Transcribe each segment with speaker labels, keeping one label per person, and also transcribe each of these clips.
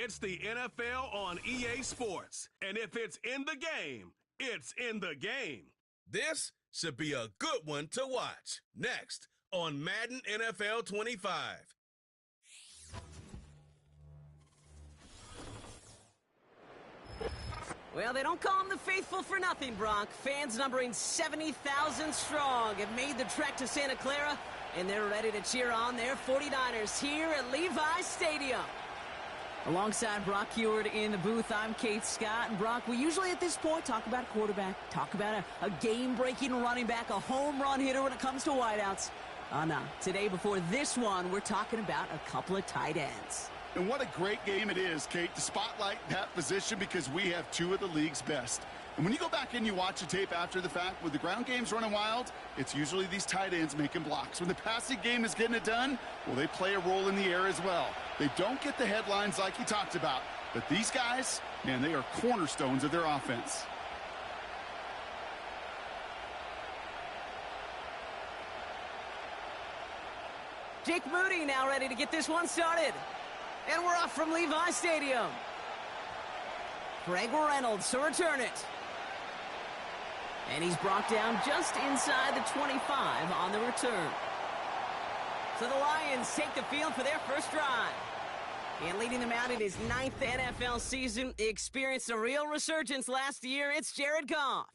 Speaker 1: It's the NFL on EA Sports. And if it's in the game, it's in the game. This should be a good one to watch. Next on Madden NFL 25.
Speaker 2: Well, they don't call them the faithful for nothing, Bronk. Fans numbering 70,000 strong have made the trek to Santa Clara, and they're ready to cheer on their 49ers here at Levi Stadium. Alongside Brock Heward in the booth, I'm Kate Scott. And Brock, we usually at this point talk about a quarterback, talk about a game-breaking running back, a home run hitter when it comes to wideouts. No. Today, before this one, we're talking about a couple of tight ends.
Speaker 3: And what a great game it is, Kate, to spotlight that position because we have two of the league's best. And when you go back and you watch the tape after the fact, with the ground games running wild, it's usually these tight ends making blocks. When the passing game is getting it done, well, they play a role in the air as well. They don't get the headlines like you talked about, but these guys, man, they are cornerstones of their offense.
Speaker 2: Jake Moody now ready to get this one started. And we're off from Levi Stadium. Greg Reynolds to return it. And he's brought down just inside the 25 on the return. So the Lions take the field for their first drive. And leading them out in his 9th NFL season, he experienced a real resurgence last year. It's Jared Goff.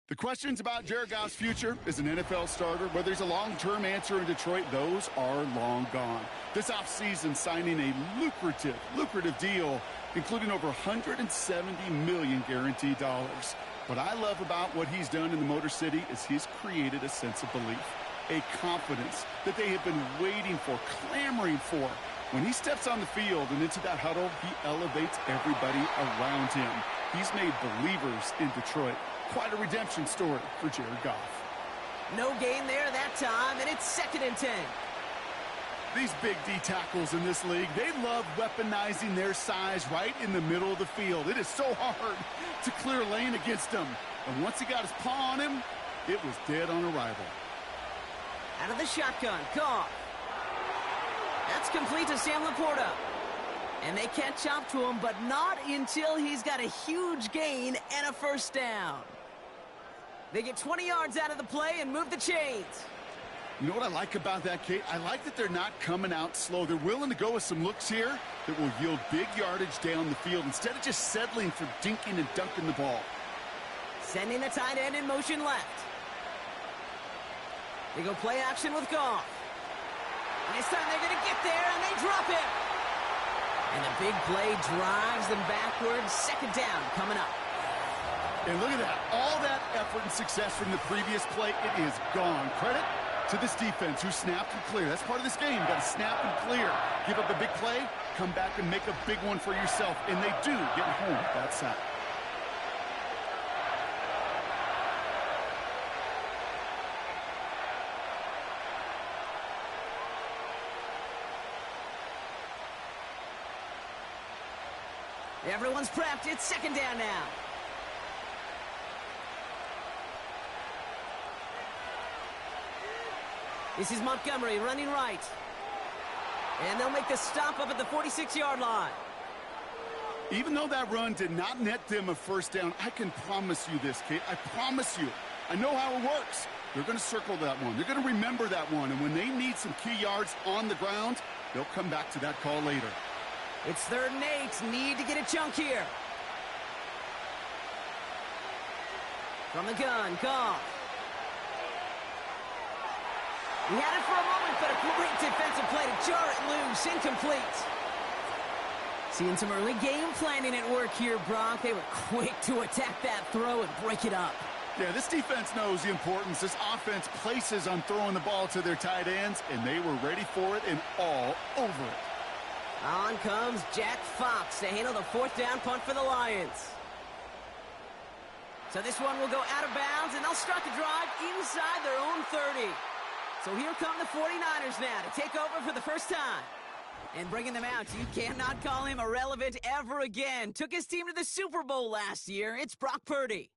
Speaker 3: The questions about Jared Goff's future as an NFL starter, whether he's a long-term answer in Detroit, those are long gone. This offseason, signing a lucrative deal, including over $170 million guaranteed dollars. What I love about what he's done in the Motor City is he's created a sense of belief, a confidence that they have been waiting for, clamoring for. When he steps on the field and into that huddle, he elevates everybody around him. He's made believers in Detroit. Quite a redemption story for Jared Goff.
Speaker 2: No gain there that time, and it's 2nd and 10.
Speaker 3: These big D tackles in this league, they love weaponizing their size right in the middle of the field. It is so hard to clear lane against them. And once he got his paw on him, it was dead on arrival.
Speaker 2: Out of the shotgun, Goff. That's complete to Sam Laporta. And they catch up to him, but not until he's got a huge gain and a first down. They get 20 yards out of the play and move the chains.
Speaker 3: You know what I like about that, Kate? I like that they're not coming out slow. They're willing to go with some looks here that will yield big yardage down the field instead of just settling for dinking and dunking the ball.
Speaker 2: Sending the tight end in motion left. They go play action with Goff. And this time they're going to get there, and they drop him. And the big play drives them backwards. 2nd down coming up.
Speaker 3: And look at that. All that effort and success from the previous play, it is gone. Credit to this defense who snapped and clear. That's part of this game. You got to snap and clear. Give up a big play, come back and make a big one for yourself. And they do get home with that sack.
Speaker 2: Everyone's prepped. It's 2nd down now. This is Montgomery running right. And they'll make the stop up at the 46-yard line.
Speaker 3: Even though that run did not net them a first down, I can promise you this, Kate. I promise you. I know how it works. They're going to circle that one. They're going to remember that one. And when they need some key yards on the ground, they'll come back to that call later.
Speaker 2: It's 3rd and 8. Need to get a chunk here. From the gun, Goff. He had it for a moment, but a great defensive play to jar it loose. Incomplete. Seeing some early game planning at work here, Brock. They were quick to attack that throw and break it up.
Speaker 3: Yeah, this defense knows the importance this offense places on throwing the ball to their tight ends, and they were ready for it and all over it.
Speaker 2: On comes Jack Fox to handle the 4th down punt for the Lions. So this one will go out of bounds, and they'll start the drive inside their own 30. So here come the 49ers now to take over for the first time. And bringing them out, you cannot call him irrelevant ever again. Took his team to the Super Bowl last year. It's Brock Purdy.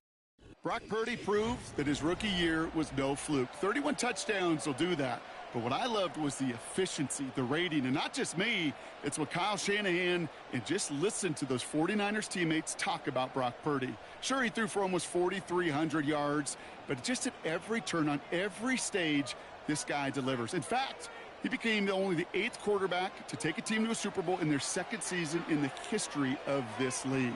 Speaker 3: Brock Purdy proves that his rookie year was no fluke. 31 touchdowns will do that. But what I loved was the efficiency, the rating, and not just me. It's what Kyle Shanahan and just listen to those 49ers teammates talk about Brock Purdy. Sure, he threw for almost 4,300 yards, but just at every turn, on every stage, this guy delivers. In fact, he became only the 8th quarterback to take a team to a Super Bowl in their 2nd season in the history of this league.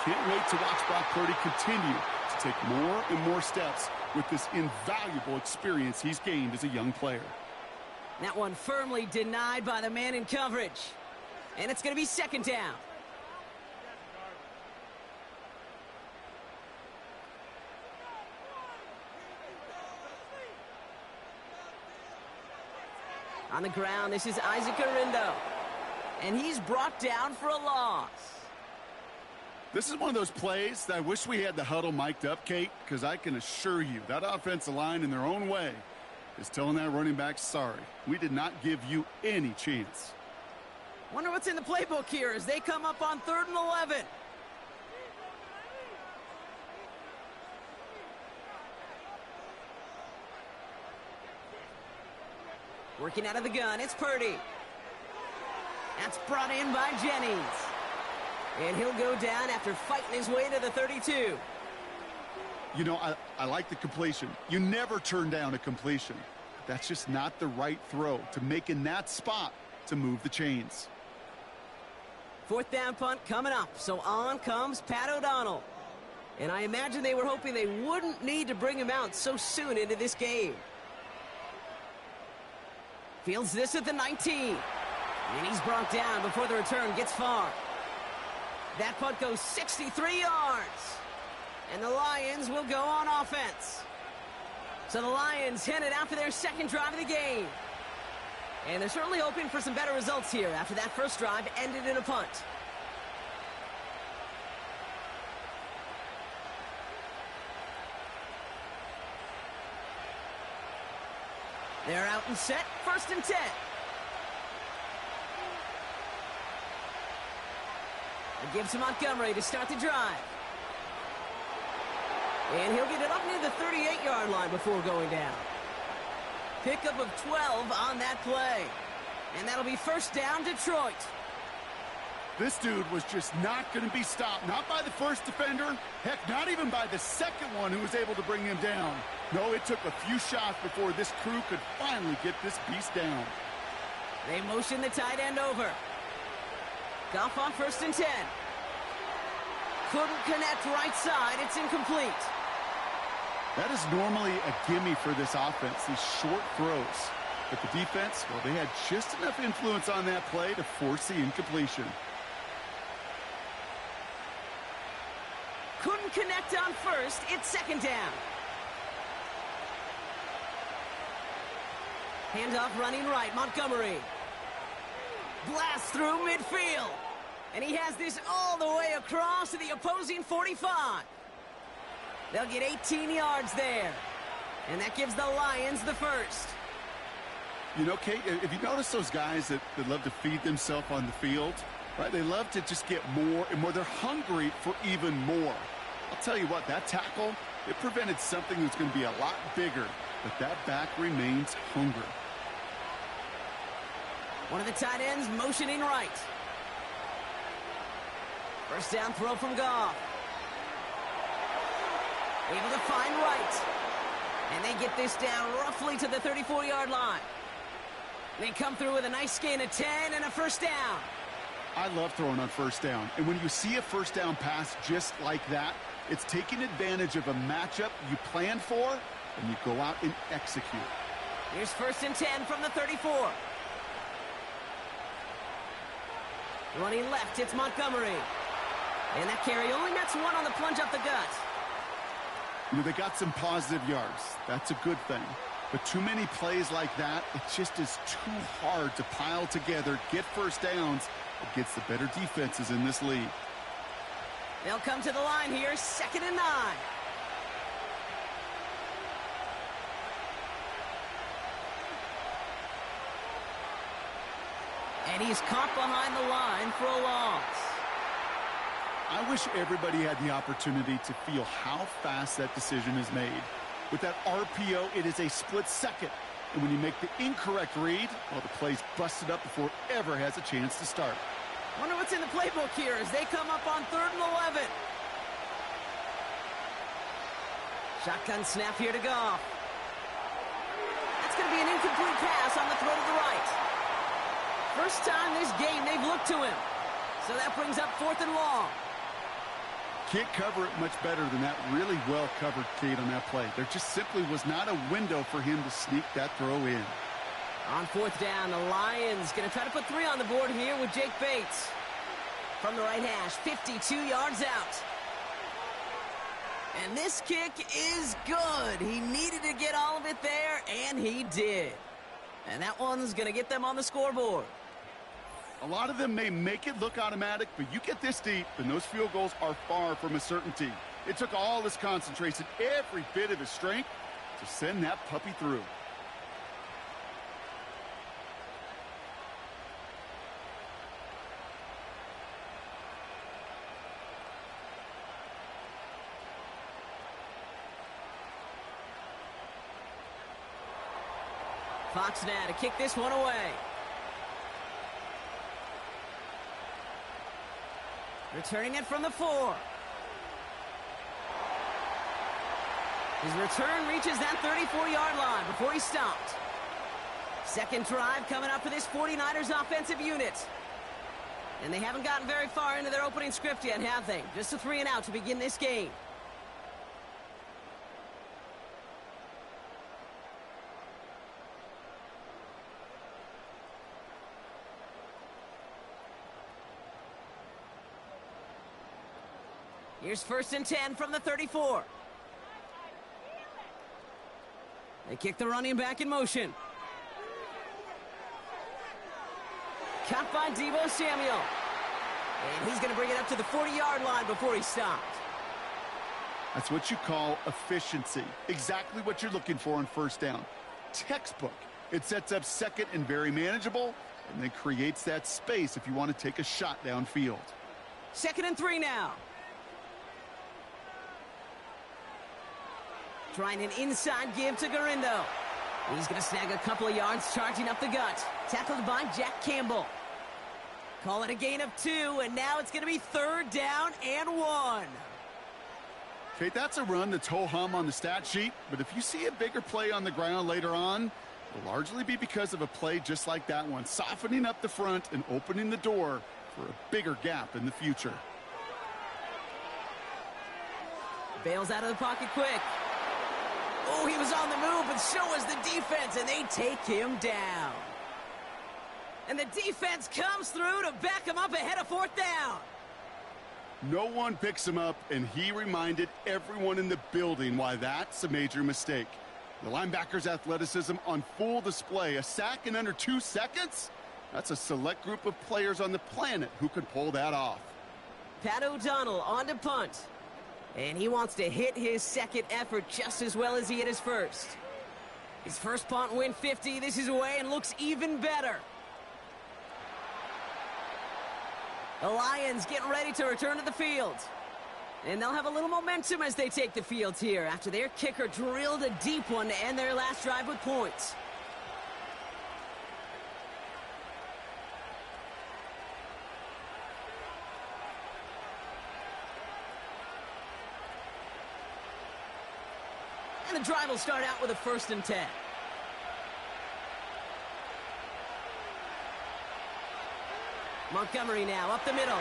Speaker 3: Can't wait to watch Brock Purdy continue to take more and more steps with this invaluable experience he's gained as a young player.
Speaker 2: That one firmly denied by the man in coverage. And it's going to be 2nd down. On the ground, this is Isaac Arindo. And he's brought down for a loss.
Speaker 3: This is one of those plays that I wish we had the huddle mic'd up, Kate, because I can assure you that offensive line in their own way is telling that running back, sorry, we did not give you any chance.
Speaker 2: Wonder what's in the playbook here as they come up on 3rd and 11. Working out of the gun, it's Purdy. That's brought in by Jennings. And he'll go down after fighting his way to the 32.
Speaker 3: You know, I like the completion. You never turn down a completion. That's just not the right throw to make in that spot to move the chains.
Speaker 2: 4th down punt coming up. So on comes Pat O'Donnell. And I imagine they were hoping they wouldn't need to bring him out so soon into this game. Fields this at the 19. And he's brought down before the return gets far. That punt goes 63 yards. And the Lions will go on offense. So the Lions headed out for their 2nd drive of the game. And they're certainly hoping for some better results here after that first drive ended in a punt. They're out and set, 1st and 10. It gives to Montgomery to start the drive. And he'll get it up near the 38-yard line before going down. Pickup of 12 on that play. And that'll be 1st down, Detroit.
Speaker 3: This dude was just not going to be stopped. Not by the first defender. Heck, not even by the 2nd one who was able to bring him down. No, it took a few shots before this crew could finally get this beast down.
Speaker 2: They motion the tight end over. Goff on 1st and 10. Couldn't connect right side. It's incomplete.
Speaker 3: That is normally a gimme for this offense, these short throws. But the defense, well, they had just enough influence on that play to force the incompletion.
Speaker 2: Couldn't connect on 1st. It's 2nd down. Handoff running right. Montgomery. Blast through midfield. And he has this all the way across to the opposing 45. They'll get 18 yards there. And that gives the Lions the 1st.
Speaker 3: You know, Kate, if you notice those guys that love to feed themselves on the field, right? They love to just get more and more. They're hungry for even more. I'll tell you what, that tackle, it prevented something that's going to be a lot bigger. But that back remains hungry.
Speaker 2: One of the tight ends motioning right. 1st down throw from Goff. Able to find right. And they get this down roughly to the 34-yard line. They come through with a nice gain of 10 and a 1st down.
Speaker 3: I love throwing on 1st down. And when you see a 1st down pass just like that, it's taking advantage of a matchup you planned for, and you go out and execute.
Speaker 2: Here's 1st and 10 from the 34. Running left, it's Montgomery. And that carry only nets 1 on the plunge up the gut.
Speaker 3: You know, they got some positive yards. That's a good thing. But too many plays like that, it just is too hard to pile together, get 1st downs against the better defenses in this league.
Speaker 2: They'll come to the line here, 2nd and 9. And he's caught behind the line for a loss.
Speaker 3: I wish everybody had the opportunity to feel how fast that decision is made. With that RPO, it is a split second. And when you make the incorrect read, well, the play's busted up before it ever has a chance to start.
Speaker 2: Wonder what's in the playbook here as they come up on 3rd and 11. Shotgun snap here to Goff. That's going to be an incomplete pass on the throw to the right. First time this game they've looked to him. So that brings up 4th and long.
Speaker 3: Can't cover it much better than that really well-covered Cade on that play. There just simply was not a window for him to sneak that throw in.
Speaker 2: On 4th down, the Lions going to try to put 3 on the board here with Jake Bates. From the right hash, 52 yards out. And this kick is good. He needed to get all of it there, and he did. And that one's going to get them on the scoreboard.
Speaker 3: A lot of them may make it look automatic, but you get this deep, and those field goals are far from a certainty. It took all his concentration, every bit of his strength, to send that puppy through.
Speaker 2: Fox now to kick this one away. Returning it from the 4. His return reaches that 34-yard line before he stopped. Second drive coming up for this 49ers offensive unit. And they haven't gotten very far into their opening script yet, have they? Just a 3 and out to begin this game. Here's 1st and 10 from the 34. They kick the running back in motion. Caught by Deebo Samuel. And he's going to bring it up to the 40-yard line before he stopped.
Speaker 3: That's what you call efficiency. Exactly what you're looking for on 1st down. Textbook. It sets up 2nd and very manageable, and then creates that space if you want to take a shot downfield.
Speaker 2: 2nd and 3 now. Trying an inside give to Garindo. He's going to snag a couple of yards, charging up the gut. Tackled by Jack Campbell. Call it a gain of 2, and now it's going to be 3rd down and 1.
Speaker 3: Okay, that's a run that's ho-hum on the stat sheet, but if you see a bigger play on the ground later on, it'll largely be because of a play just like that one, softening up the front and opening the door for a bigger gap in the future.
Speaker 2: Bails out of the pocket quick. Oh, he was on the move, but so was the defense, and they take him down. And the defense comes through to back him up ahead of 4th down.
Speaker 3: No one picks him up, and he reminded everyone in the building why that's a major mistake. The linebacker's athleticism on full display. A sack in under 2 seconds? That's a select group of players on the planet who could pull that off.
Speaker 2: Pat O'Donnell on to punt. And he wants to hit his 2nd effort just as well as he hit his 1st. His first punt went 50. This is away and looks even better. The Lions get ready to return to the field. And they'll have a little momentum as they take the field here after their kicker drilled a deep one to end their last drive with points. And the drive will start out with a 1st and 10. Montgomery now up the middle.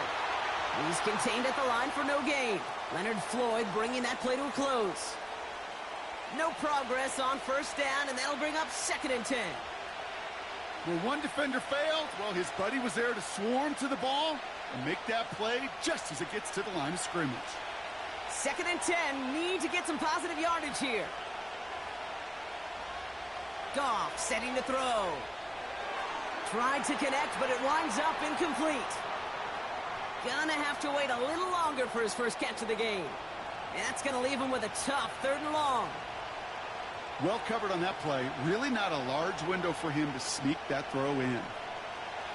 Speaker 2: He's contained at the line for no gain. Leonard Floyd bringing that play to a close. No progress on 1st down, and that'll bring up 2nd and 10.
Speaker 3: Well, one defender failed. Well, his buddy was there to swarm to the ball and make that play just as it gets to the line of scrimmage.
Speaker 2: 2nd and 10, need to get some positive yardage here. Goff setting to throw. Tried to connect, but it winds up incomplete. Gonna have to wait a little longer for his first catch of the game. And that's gonna leave him with a tough 3rd and long.
Speaker 3: Well covered on that play. Really not a large window for him to sneak that throw in.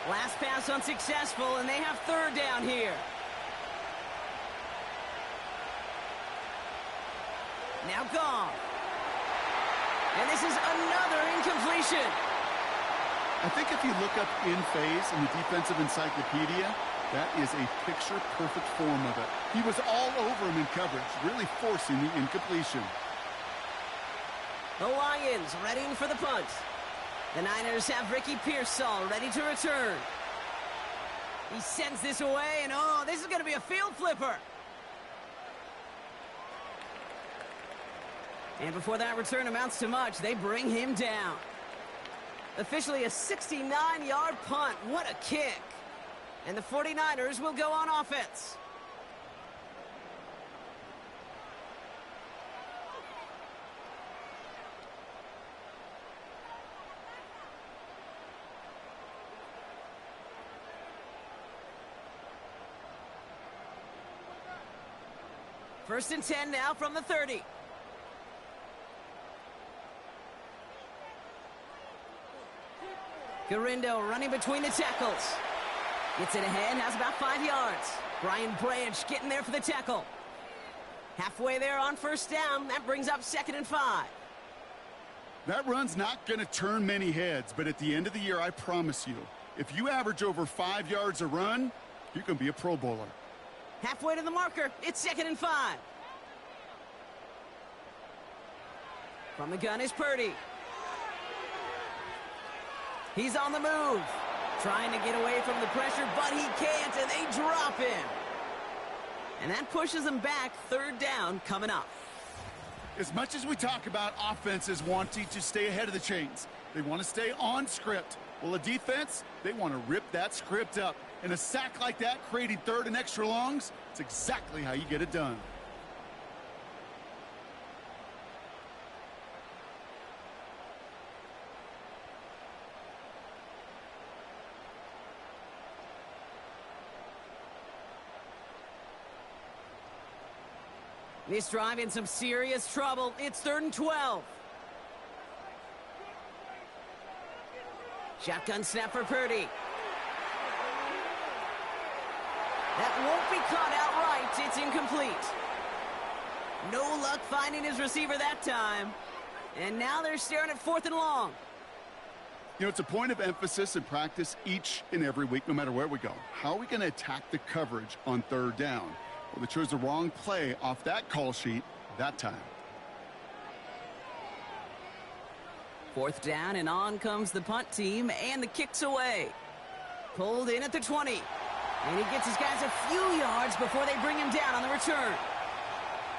Speaker 2: Last pass unsuccessful, and they have 3rd down here. Now Goff. And this is another incompletion.
Speaker 3: I think if you look up in phase in the defensive encyclopedia, that is a picture-perfect form of it. He was all over him in coverage, really forcing the incompletion.
Speaker 2: The Lions readying for the punt. The Niners have Ricky Pearsall ready to return. He sends this away, and oh, this is going to be a field flipper. And before that return amounts to much, they bring him down. Officially a 69-yard punt. What a kick. And the 49ers will go on offense. First and 10 now from the 30. Garindo running between the tackles. Gets it ahead, has about 5 yards. Brian Branch getting there for the tackle. Halfway there on first down. That brings up 2nd and 5.
Speaker 3: That run's not going to turn many heads, but at the end of the year, I promise you, if you average over 5 yards a run, you can be a Pro Bowler.
Speaker 2: Halfway to the marker. It's 2nd and 5. From the gun is Purdy. He's on the move. Trying to get away from the pressure, but he can't, and they drop him. And that pushes him back. 3rd down coming up.
Speaker 3: As much as we talk about offenses wanting to stay ahead of the chains, they want to stay on script. Well, a defense, they want to rip that script up. And a sack like that, creating 3rd and extra longs, it's exactly how you get it done.
Speaker 2: This drive in some serious trouble. It's 3rd and 12. Shotgun snap for Purdy. That won't be caught outright. It's incomplete. No luck finding his receiver that time. And now they're staring at 4th and long.
Speaker 3: You know, it's a point of emphasis in practice each and every week, no matter where we go. How are we going to attack the coverage on 3rd down? Well, they chose the wrong play off that call sheet that time.
Speaker 2: 4th down, and on comes the punt team, and the kick's away. Pulled in at the 20. And he gets his guys a few yards before they bring him down on the return.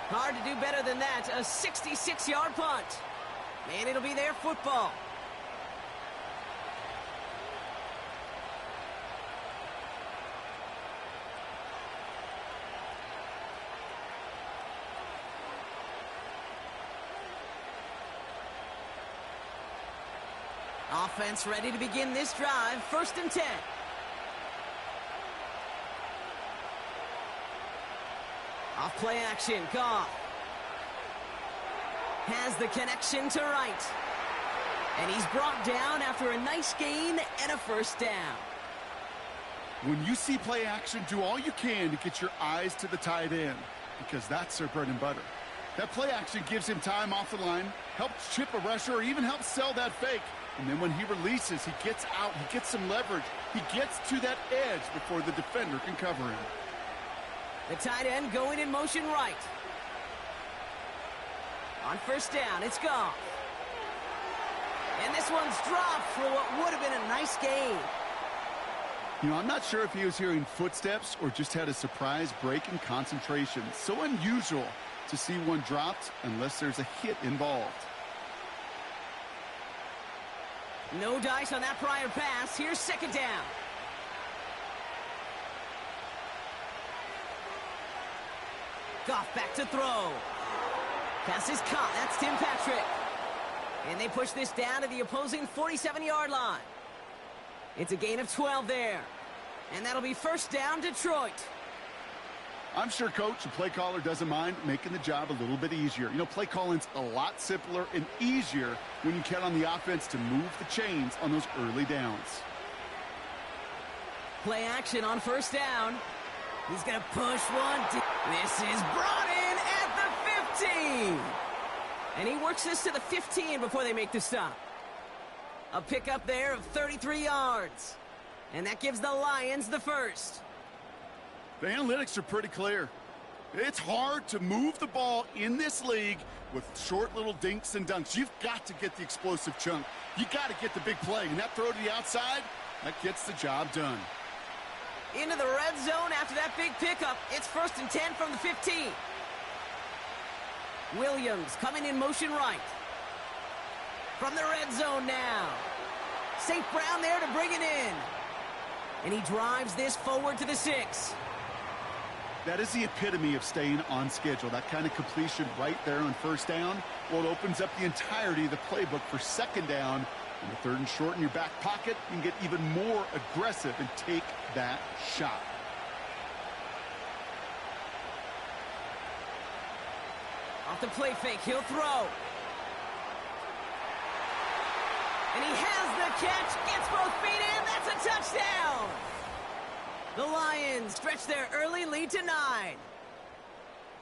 Speaker 2: Hard to do better than that. A 66-yard punt. And it'll be their football. Offense ready to begin this drive. 1st and 10. Off play action. Goff has the connection to right. And he's brought down after a nice gain and a 1st down.
Speaker 3: When you see play action, do all you can to get your eyes to the tight end, because that's their bread and butter. That play action gives him time off the line, helps chip a rusher, or even helps sell that fake. And then when he releases, he gets out, he gets some leverage. He gets to that edge before the defender can cover him.
Speaker 2: The tight end going in motion right. On 1st down, it's Goff. And this one's dropped for what would have been a nice gain.
Speaker 3: You know, I'm not sure if he was hearing footsteps or just had a surprise break in concentration. So unusual to see one dropped unless there's a hit involved.
Speaker 2: No dice on that prior pass. Here's 2nd down. Goff back to throw. Pass is caught. That's Tim Patrick. And they push this down to the opposing 47-yard line. It's a gain of 12 there. And that'll be 1st down, Detroit.
Speaker 3: I'm sure coach and play caller doesn't mind making the job a little bit easier. You know, play calling's a lot simpler and easier when you count on the offense to move the chains on those early downs.
Speaker 2: Play action on 1st down. He's going to push one. This is brought in at the 15. And he works this to the 15 before they make the stop. A pickup there of 33 yards. And that gives the Lions the first.
Speaker 3: The analytics are pretty clear. It's hard to move the ball in this league with short little dinks and dunks. You've got to get the explosive chunk. You got to get the big play. And that throw to the outside, that gets the job done.
Speaker 2: Into the red zone after that big pickup. It's 1st and 10 from the 15. Williams coming in motion right. From the red zone now. St. Brown there to bring it in. And he drives this forward to the 6.
Speaker 3: That is the epitome of staying on schedule. That kind of completion right there on 1st down. Well, it opens up the entirety of the playbook for 2nd down. And the 3rd and short in your back pocket, you can get even more aggressive and take that shot.
Speaker 2: Off the play fake, he'll throw. And he has the catch, gets both feet in, that's a touchdown! The Lions stretch their early lead to 9.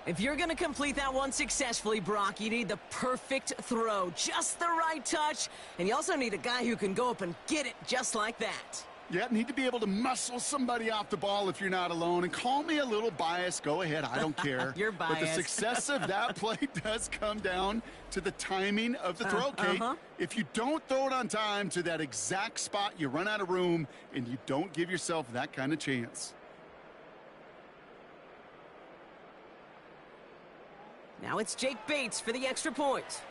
Speaker 2: If you're going to complete that one successfully, Brock, you need the perfect throw, just the right touch, and you also need a guy who can go up and get it just like that.
Speaker 3: Yeah, need to be able to muscle somebody off the ball if you're not alone. And call me a little biased. Go ahead. I don't care.
Speaker 2: You're biased.
Speaker 3: But the success of that play does come down to the timing of the throw, Kate. If you don't throw it on time to that exact spot, you run out of room, and you don't give yourself that kind of chance.
Speaker 2: Now it's Jake Bates for the extra point.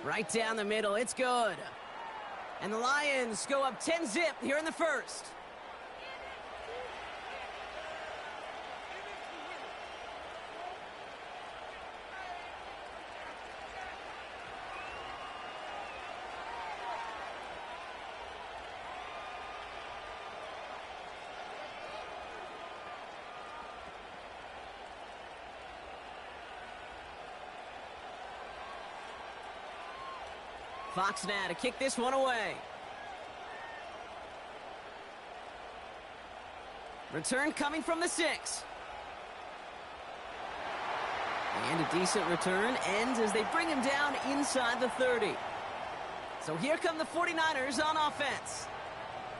Speaker 2: Right down the middle, it's good. And the Lions go up 10-zip here in the 1st. Fox now to kick this one away. Return coming from the 6. And a decent return ends as they bring him down inside the 30. So here come the 49ers on offense.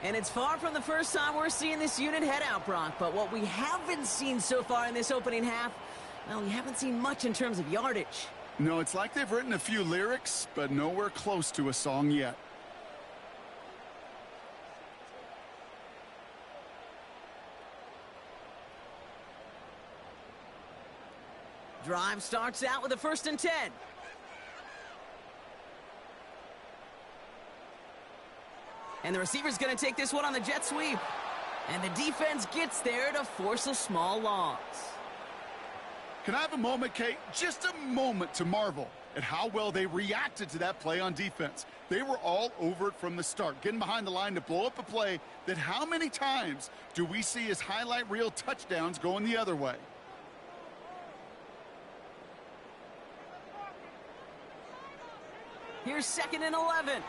Speaker 2: And it's far from the first time we're seeing this unit head out, Brock. But what we haven't seen so far in this opening half, well, we haven't seen much in terms of yardage.
Speaker 3: No, it's like they've written a few lyrics, but nowhere close to a song yet.
Speaker 2: Drive starts out with a 1st and 10. And the receiver's going to take this one on the jet sweep. And the defense gets there to force a small loss.
Speaker 3: Can I have a moment, Kate? Just a moment to marvel at how well they reacted to that play on defense. They were all over it from the start, getting behind the line to blow up a play that how many times do we see as highlight reel touchdowns going the other way?
Speaker 2: Here's 2nd and 11.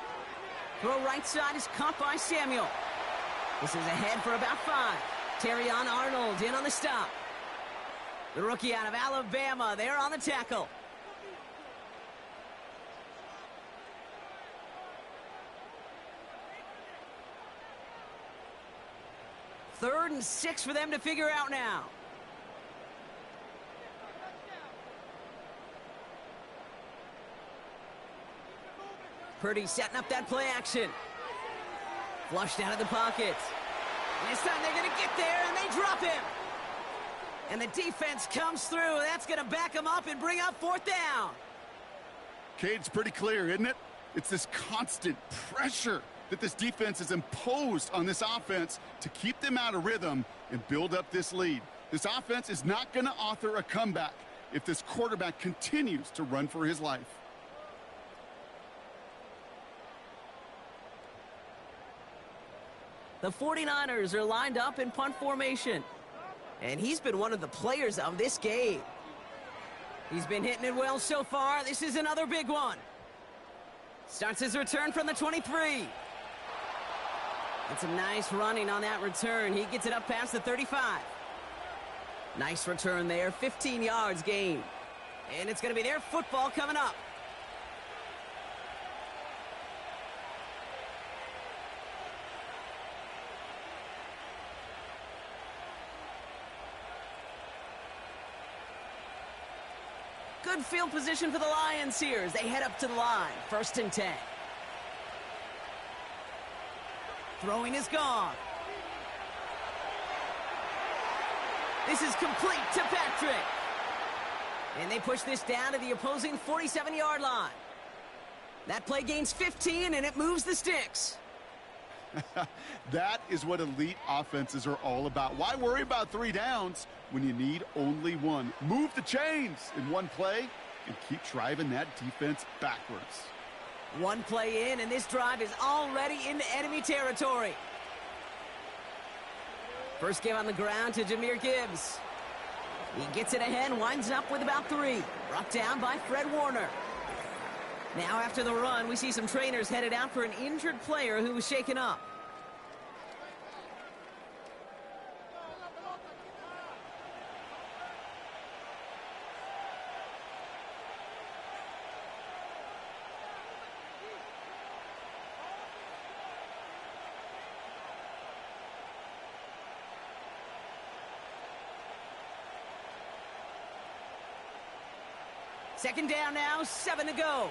Speaker 2: Throw right side is caught by Samuel. This is ahead for about 5. Terrion Arnold in on the stop. The rookie out of Alabama there on the tackle. Third and 6 for them to figure out now. Purdy setting up that play action. Flushed out of the pocket. And this time they're going to get there, and they drop him. And the defense comes through. That's going to back them up and bring up 4th down.
Speaker 3: Kate, it's pretty clear, isn't it? It's this constant pressure that this defense has imposed on this offense to keep them out of rhythm and build up this lead. This offense is not going to author a comeback if this quarterback continues to run for his life.
Speaker 2: The 49ers are lined up in punt formation. And he's been one of the players of this game. He's been hitting it well so far. This is another big one. Starts his return from the 23. That's a nice running on that return. He gets it up past the 35. Nice return there, 15 yards gained. And it's going to be their football coming up. Good field position for the Lions here as they head up to the line. 1st and 10. Throwing is gone. This is complete to Patrick. And they push this down to the opposing 47-yard line. That play gains 15, and it moves the sticks.
Speaker 3: That is what elite offenses are all about. Why worry about 3 downs when you need only 1? Move the chains in one play and keep driving that defense backwards.
Speaker 2: 1 play in, and this drive is already into enemy territory. First game on the ground to Jahmyr Gibbs. He gets it ahead, winds up with about 3. Brought down by Fred Warner. Now after the run, we see some trainers headed out for an injured player who was shaken up. Second down now, 7 to go.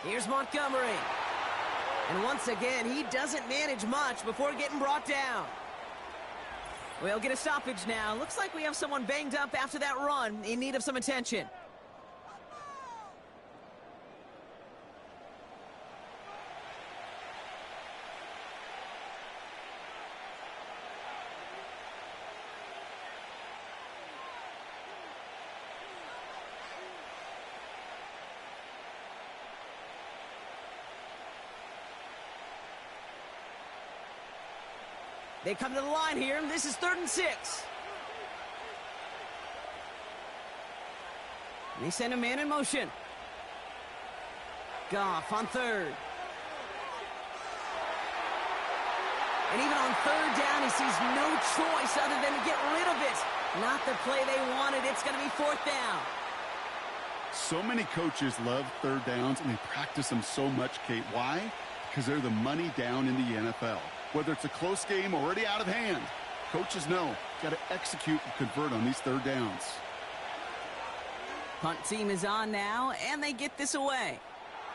Speaker 2: Here's Montgomery. And once again, he doesn't manage much before getting brought down. We'll get a stoppage now. Looks like we have someone banged up after that run in need of some attention. They come to the line here, and this is 3rd and 6. They send a man in motion. Goff on 3rd. And even on 3rd down, he sees no choice other than to get rid of it. Not the play they wanted. It's going to be 4th down.
Speaker 3: So many coaches love 3rd downs, and they practice them so much, Kate. Why? Because they're the money down in the NFL. Whether it's a close game already out of hand, coaches know got to execute and convert on these 3rd downs.
Speaker 2: Punt team is on now, and they get this away.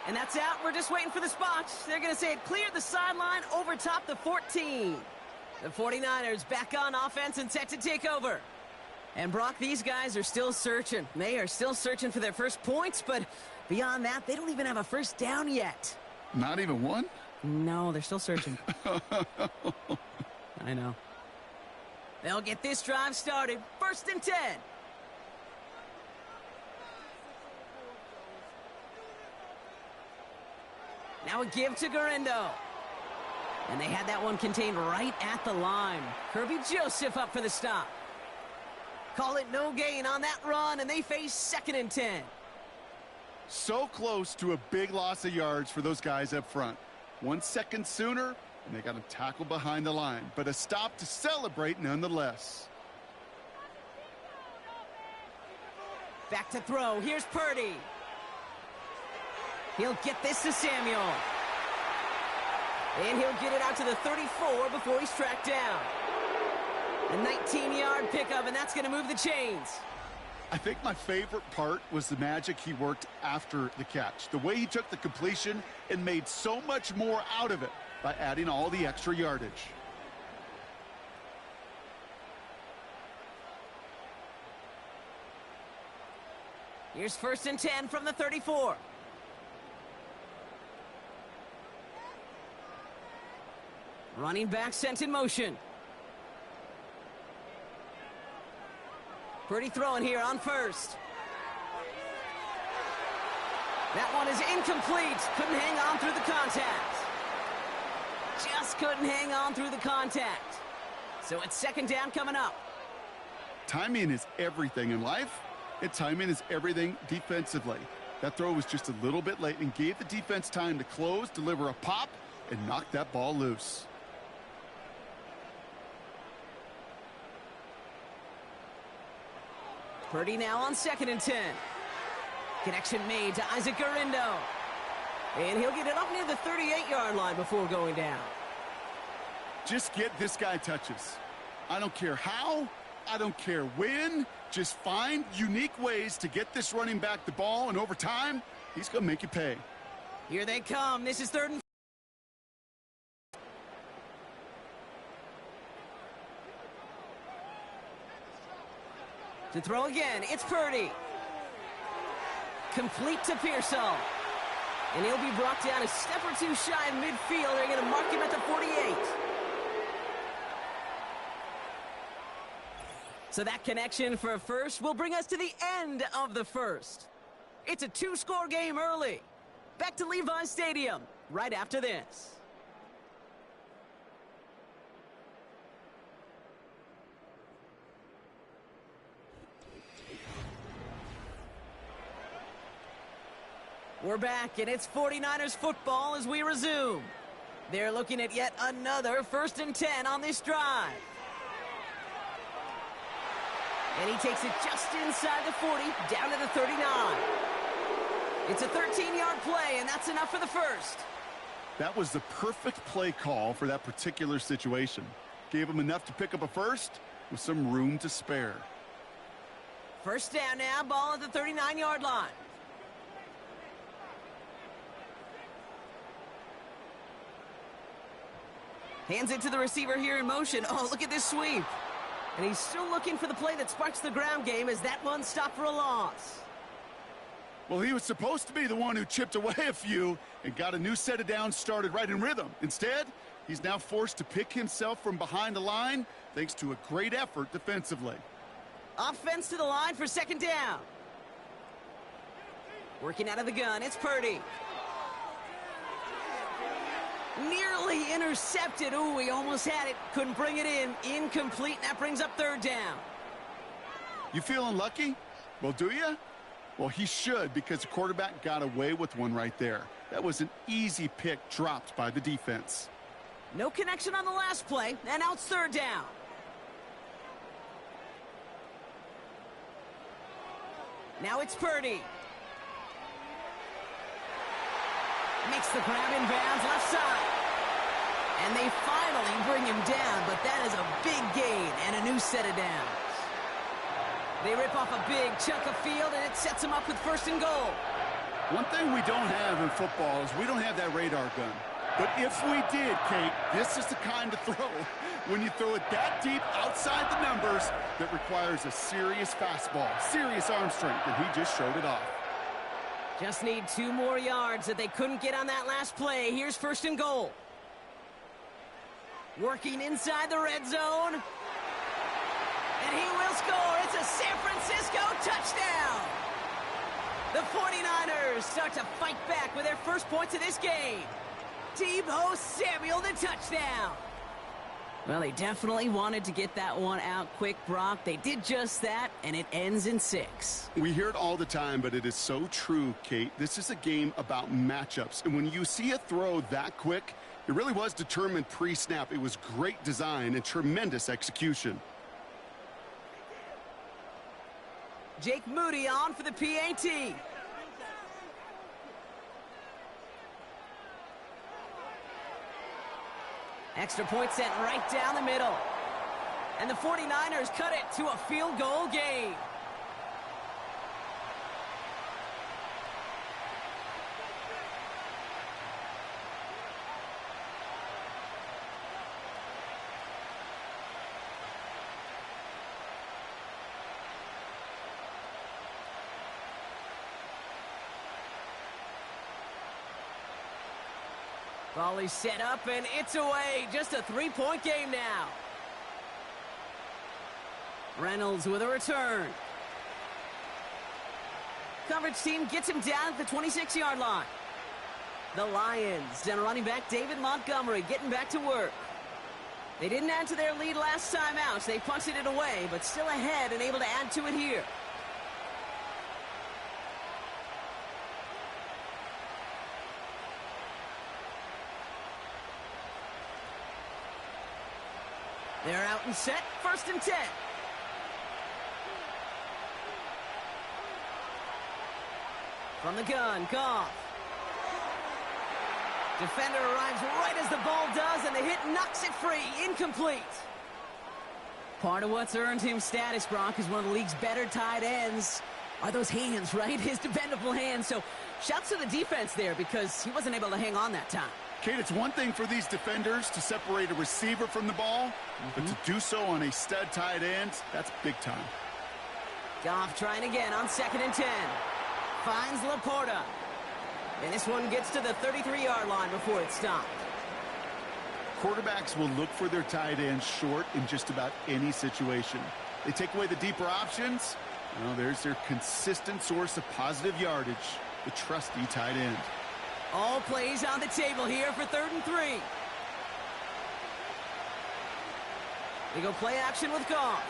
Speaker 2: And that's out. We're just waiting for the spots. They're going to say it cleared the sideline over top the 14. The 49ers back on offense and set to take over. And Brock, these guys are still searching. They are still searching for their first points, but beyond that, they don't even have a first down yet.
Speaker 3: Not even one?
Speaker 2: No, they're still searching. I know. They'll get this drive started. 1st and 10. Now a give to Garendo. And they had that one contained right at the line. Kirby Joseph up for the stop. Call it no gain on that run, and they face 2nd and 10.
Speaker 3: So close to a big loss of yards for those guys up front. 1 second sooner, and they got him tackled behind the line. But a stop to celebrate nonetheless.
Speaker 2: Back to throw. Here's Purdy. He'll get this to Samuel. And he'll get it out to the 34 before he's tracked down. A 19-yard pickup, and that's going to move the chains.
Speaker 3: I think my favorite part was the magic he worked after the catch. The way he took the completion and made so much more out of it by adding all the extra yardage.
Speaker 2: Here's 1st and 10 from the 34. Running back sent in motion. Purdy throwing here on 1st. That one is incomplete. Couldn't hang on through the contact. Just couldn't hang on through the contact. So it's 2nd down coming up.
Speaker 3: Timing is everything in life, and timing is everything defensively. That throw was just a little bit late and gave the defense time to close, deliver a pop, and knock that ball loose.
Speaker 2: Purdy now on 2nd and 10. Connection made to Isaac Garindo. And he'll get it up near the 38-yard line before going down.
Speaker 3: Just get this guy touches. I don't care how, I don't care when. Just find unique ways to get this running back the ball, and over time, he's going to make you pay.
Speaker 2: Here they come. This is 3rd and... To throw again, it's Purdy. Complete to Pearsall. And he'll be brought down a step or two shy of midfield. They're going to mark him at the 48. So that connection for a first will bring us to the end of the first. It's a 2-score game early. Back to Levi Stadium right after this. We're back, and it's 49ers football as we resume. They're looking at yet another 1st and 10 on this drive. And he takes it just inside the 40, down to the 39. It's a 13-yard play, and that's enough for the first.
Speaker 3: That was the perfect play call for that particular situation. Gave him enough to pick up a first with some room to spare.
Speaker 2: First down now, ball at the 39-yard line. Hands it to the receiver here in motion. Oh, look at this sweep. And he's still looking for the play that sparks the ground game as that one stopped for a loss.
Speaker 3: Well, he was supposed to be the one who chipped away a few and got a new set of downs started right in rhythm. Instead, he's now forced to pick himself from behind the line thanks to a great effort defensively.
Speaker 2: Offense to the line for 2nd down. Working out of the gun, it's Purdy. Nearly intercepted. Ooh, he almost had it. Couldn't bring it in. Incomplete. That brings up 3rd down.
Speaker 3: You feeling lucky? Well, do you? Well, he should, because the quarterback got away with one right there. That was an easy pick dropped by the defense.
Speaker 2: No connection on the last play, and now it's 3rd down. Now it's Purdy. Makes the grab in bounds left side. And they finally bring him down, but that is a big gain and a new set of downs. They rip off a big chunk of field, and it sets them up with 1st and goal.
Speaker 3: One thing we don't have in football is we don't have that radar gun. But if we did, Kate, this is the kind of throw, when you throw it that deep outside the numbers, that requires a serious fastball, serious arm strength, and he just showed it off.
Speaker 2: Just need 2 more yards that they couldn't get on that last play. Here's 1st and goal. Working inside the red zone. And he will score. It's a San Francisco touchdown. The 49ers start to fight back with their first points of this game. Deebo Samuel, the touchdown. Well, they definitely wanted to get that one out quick, Brock. They did just that, and it ends in 6.
Speaker 3: We hear it all the time, but it is so true, Kate. This is a game about matchups, and when you see a throw that quick, it really was determined pre-snap. It was great design and tremendous execution.
Speaker 2: Jake Moody on for the PAT. Extra point sent right down the middle. And the 49ers cut it to a field goal game. Ball is set up, and it's away. Just a 3-point game now. Reynolds with a return. Coverage team gets him down at the 26-yard line. The Lions and running back David Montgomery getting back to work. They didn't add to their lead last time out, so they punted it away, but still ahead and able to add to it here. They're out and set, 1st and 10. From the gun, Goff. Defender arrives right as the ball does, and the hit knocks it free. Incomplete. Part of what's earned him status, Gronk, is one of the league's better tight ends. Are those hands, right? His dependable hands. So shouts to the defense there because he wasn't able to hang on that time.
Speaker 3: Kate, it's one thing for these defenders to separate a receiver from the ball, but to do so on a stud tight end, that's big time.
Speaker 2: Goff trying again on 2nd and 10. Finds Laporta. And this one gets to the 33-yard line before it's stopped.
Speaker 3: Quarterbacks will look for their tight ends short in just about any situation. They take away the deeper options. Well, there's their consistent source of positive yardage, the trusty tight end.
Speaker 2: All plays on the table here for 3rd and 3. They go play action with Goff.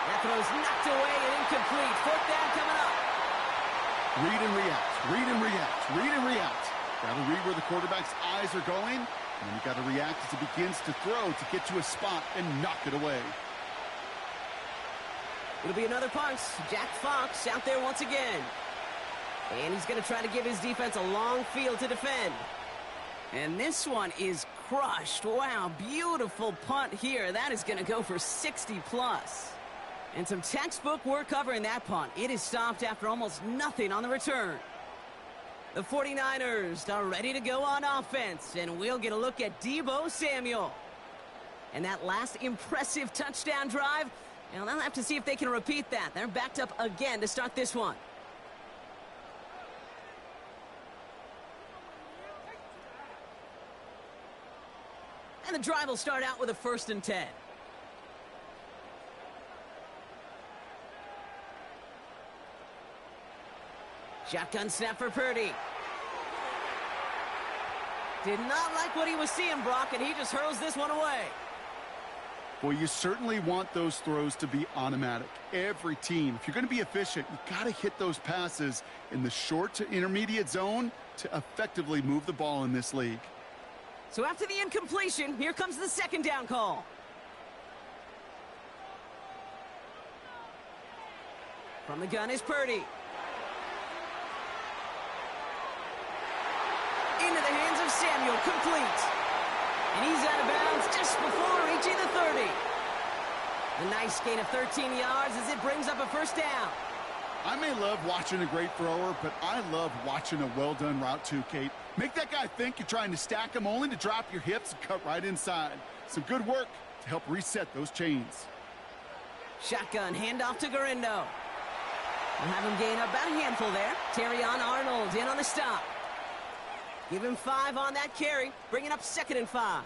Speaker 2: That throw's knocked away and incomplete. 4th down coming up.
Speaker 3: Read and react, read and react, read and react. Got to read where the quarterback's eyes are going, and you got to react as he begins to throw to get to a spot and knock it away.
Speaker 2: It'll be another punt. Jack Fox out there once again. And he's going to try to give his defense a long field to defend. And this one is crushed. Wow, beautiful punt here. That is going to go for 60 plus. And some textbook work covering that punt. It is stopped after almost nothing on the return. The 49ers are ready to go on offense, and we'll get a look at Deebo Samuel. And that last impressive touchdown drive, and they'll have to see if they can repeat that. They're backed up again to start this one. And the drive will start out with a 1st and 10. Shotgun snap for Purdy. Did not like what he was seeing, Brock, and he just hurls this one away.
Speaker 3: Well, you certainly want those throws to be automatic. Every team, if you're going to be efficient, you got to hit those passes in the short to intermediate zone to effectively move the ball in this league.
Speaker 2: So after the incompletion, here comes the 2nd down call. From the gun is Purdy. Into the hands of Samuel, complete. And he's out of bounds just before reaching the 30. A nice gain of 13 yards as it brings up a 1st down.
Speaker 3: I may love watching a great thrower, but I love watching a well-done route too, Kate. Make that guy think you're trying to stack him only to drop your hips and cut right inside. Some good work to help reset those chains.
Speaker 2: Shotgun, handoff to Garindo. We'll have him gain about a handful there. Terrion Arnold in on the stop. Give him 5 on that carry, bringing up 2nd and 5.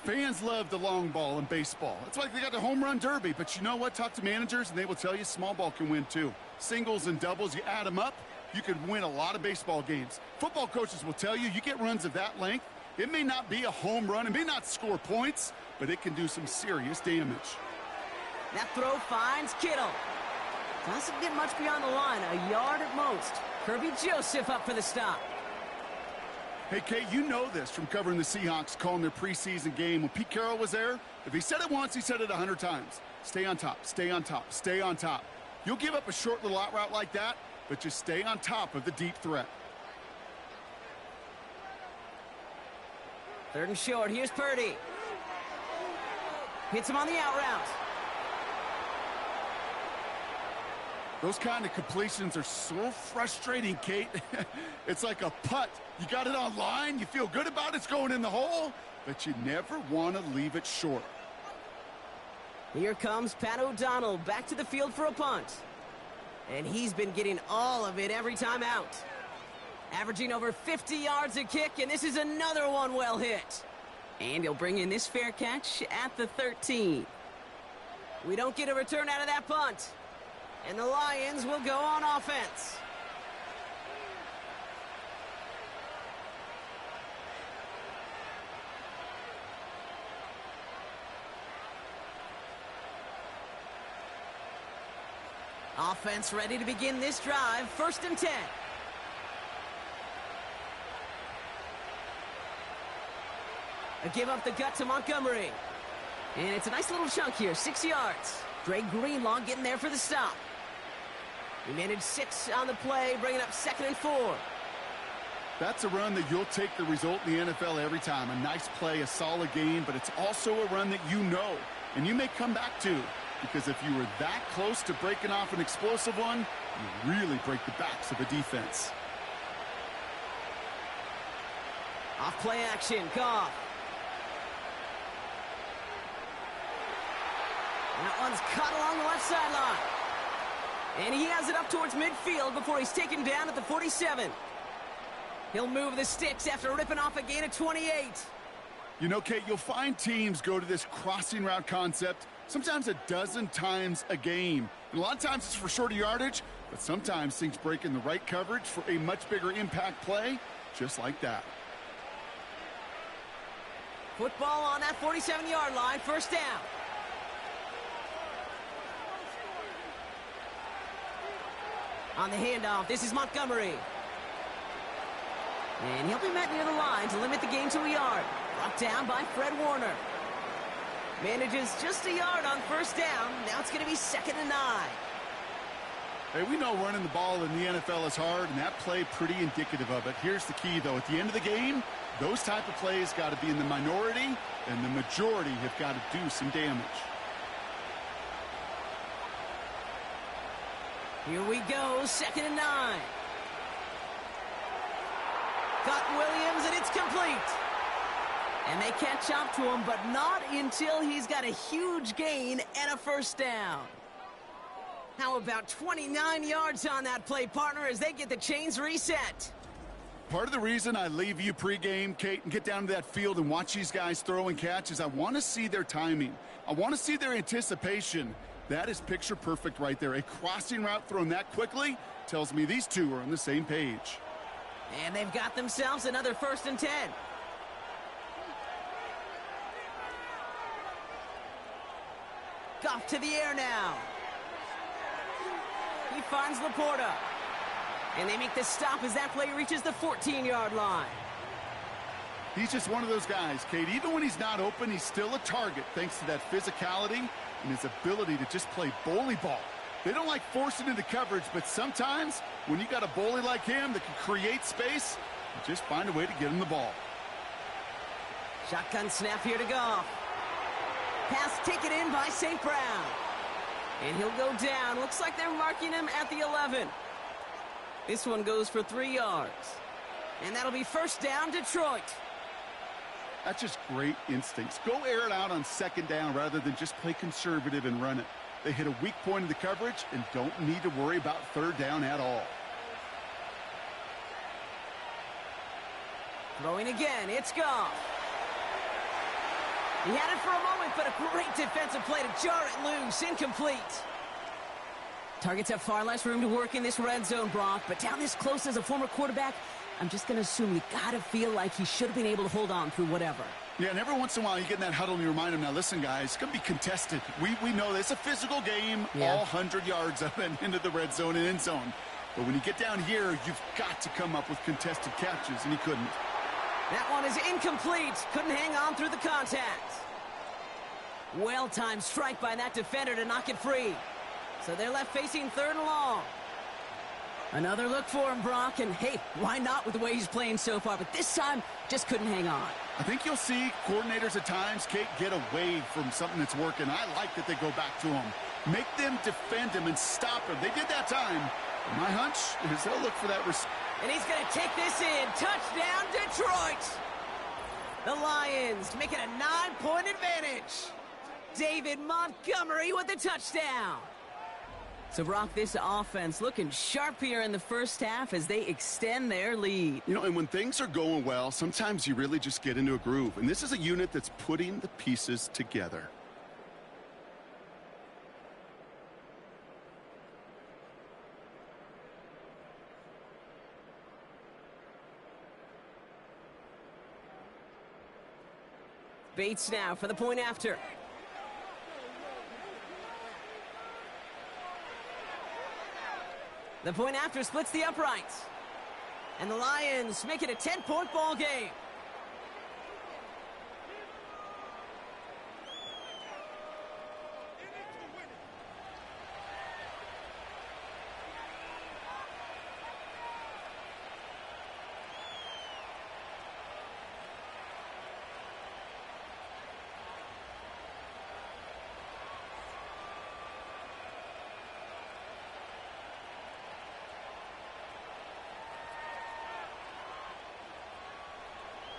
Speaker 3: Fans love the long ball in baseball. It's like they got the home run derby, but you know what? Talk to managers, and they will tell you small ball can win too. Singles and doubles, you add them up, you can win a lot of baseball games. Football coaches will tell you, you get runs of that length, it may not be a home run, it may not score points, but it can do some serious damage.
Speaker 2: That throw finds Kittle. Doesn't get much beyond the line, a yard at most. Kirby Joseph up for the stop.
Speaker 3: Hey, Kate, you know this from covering the Seahawks, calling their preseason game. When Pete Carroll was there, if he said it once, he said it 100 times. Stay on top, stay on top, stay on top. You'll give up a short little out route like that, but just stay on top of the deep threat.
Speaker 2: 3rd and short, here's Purdy. Hits him on the out route.
Speaker 3: Those kind of completions are so frustrating, Kate. It's like a putt. You got it on line, you feel good about it's going in the hole, but you never want to leave it short.
Speaker 2: Here comes Pat O'Donnell back to the field for a punt. And he's been getting all of it every time out. Averaging over 50 yards a kick, and this is another one well hit. And he'll bring in this fair catch at the 13. We don't get a return out of that punt. And the Lions will go on offense. Offense ready to begin this drive. 1st and 10. A give up the gut to Montgomery. And it's a nice little chunk here, 6 yards. Dre Greenlaw getting there for the stop. He managed 6 on the play, bringing up 2nd and 4.
Speaker 3: That's a run that you'll take the result in the NFL every time. A nice play, a solid game, but it's also a run that you know and you may come back to, because if you were that close to breaking off an explosive one, you really break the backs of a defense.
Speaker 2: Off play action, Goff. And that one's caught along the left sideline. And he has it up towards midfield before he's taken down at the 47. He'll move the sticks after ripping off a gain of 28.
Speaker 3: You know, Kate, you'll find teams go to this crossing route concept sometimes a dozen times a game. And a lot of times it's for shorter yardage, but sometimes things break in the right coverage for a much bigger impact play, just like that.
Speaker 2: Football on that 47-yard line, first down. On the handoff, this is Montgomery. And he'll be met near the line to limit the gain to a yard. Brought down by Fred Warner. Manages just a yard on first down. Now it's going to be 2nd and 9.
Speaker 3: Hey, we know running the ball in the NFL is hard, and that play pretty indicative of it. Here's the key, though. At the end of the game, those type of plays got to be in the minority, and the majority have got to do some damage.
Speaker 2: Here we go, 2nd and 9. Got Williams, and it's complete. And they catch up to him, but not until he's got a huge gain and a first down. How about 29 yards on that play, partner, as they get the chains reset?
Speaker 3: Part of the reason I leave you pregame, Kate, and get down to that field and watch these guys throw and catch is I want to see their timing. I want to see their anticipation. That is picture perfect right there. A crossing route thrown that quickly tells me these two are on the same page.
Speaker 2: And they've got themselves another 1st and 10. Goff to the air now. He finds Laporta. And they make the stop as that play reaches the 14-yard line.
Speaker 3: He's just one of those guys, Kate. Even when he's not open, he's still a target thanks to that physicality and his ability to just play bully ball. They don't like forcing into coverage, but sometimes when you got a bully like him that can create space, you just find a way to get him the ball.
Speaker 2: Shotgun snap here to Goff. Pass taken in by St. Brown. And he'll go down. Looks like they're marking him at the 11. This one goes for 3 yards. And that'll be first down, Detroit.
Speaker 3: That's just great instincts. Go air it out on 2nd down rather than just play conservative and run it. They hit a weak point in the coverage and don't need to worry about 3rd down at all.
Speaker 2: Throwing again, it's Goff. He had it for a moment, but a great defensive play to jar it loose. Incomplete. Targets have far less room to work in this red zone, Brock, but down this close as a former quarterback, I'm just going to assume you got to feel like he should have been able to hold on through whatever. Yeah, and every once in a while you get in that huddle and you remind him, now listen, guys, it's going to be contested. We know this. It's a physical game, all 100 yards of it into the red zone and end zone. But when you get down here, you've got to come up with contested catches, and he couldn't. That one is incomplete. Couldn't hang on through the contact. Well-timed strike by that defender to knock it free. So they're left facing 3rd and long. Another look for him, Brock, and hey, why not with the way he's playing so far? But this time, just couldn't hang on.
Speaker 3: I think you'll see coordinators at times, Kate, get away from something that's working. I like that they go back to him. Make them defend him and stop him. They did that time. My hunch is they'll look for that.
Speaker 2: And he's going to take this in. Touchdown, Detroit. The Lions make it a 9-point advantage. David Montgomery with the touchdown. So, Brock, this offense looking sharp here in the first half as they extend their lead.
Speaker 3: You know, and when things are going well, sometimes you really just get into a groove. And this is a unit that's putting the pieces together.
Speaker 2: Bates now for the point after. The point after splits the uprights. And the Lions make it a 10-point ball game.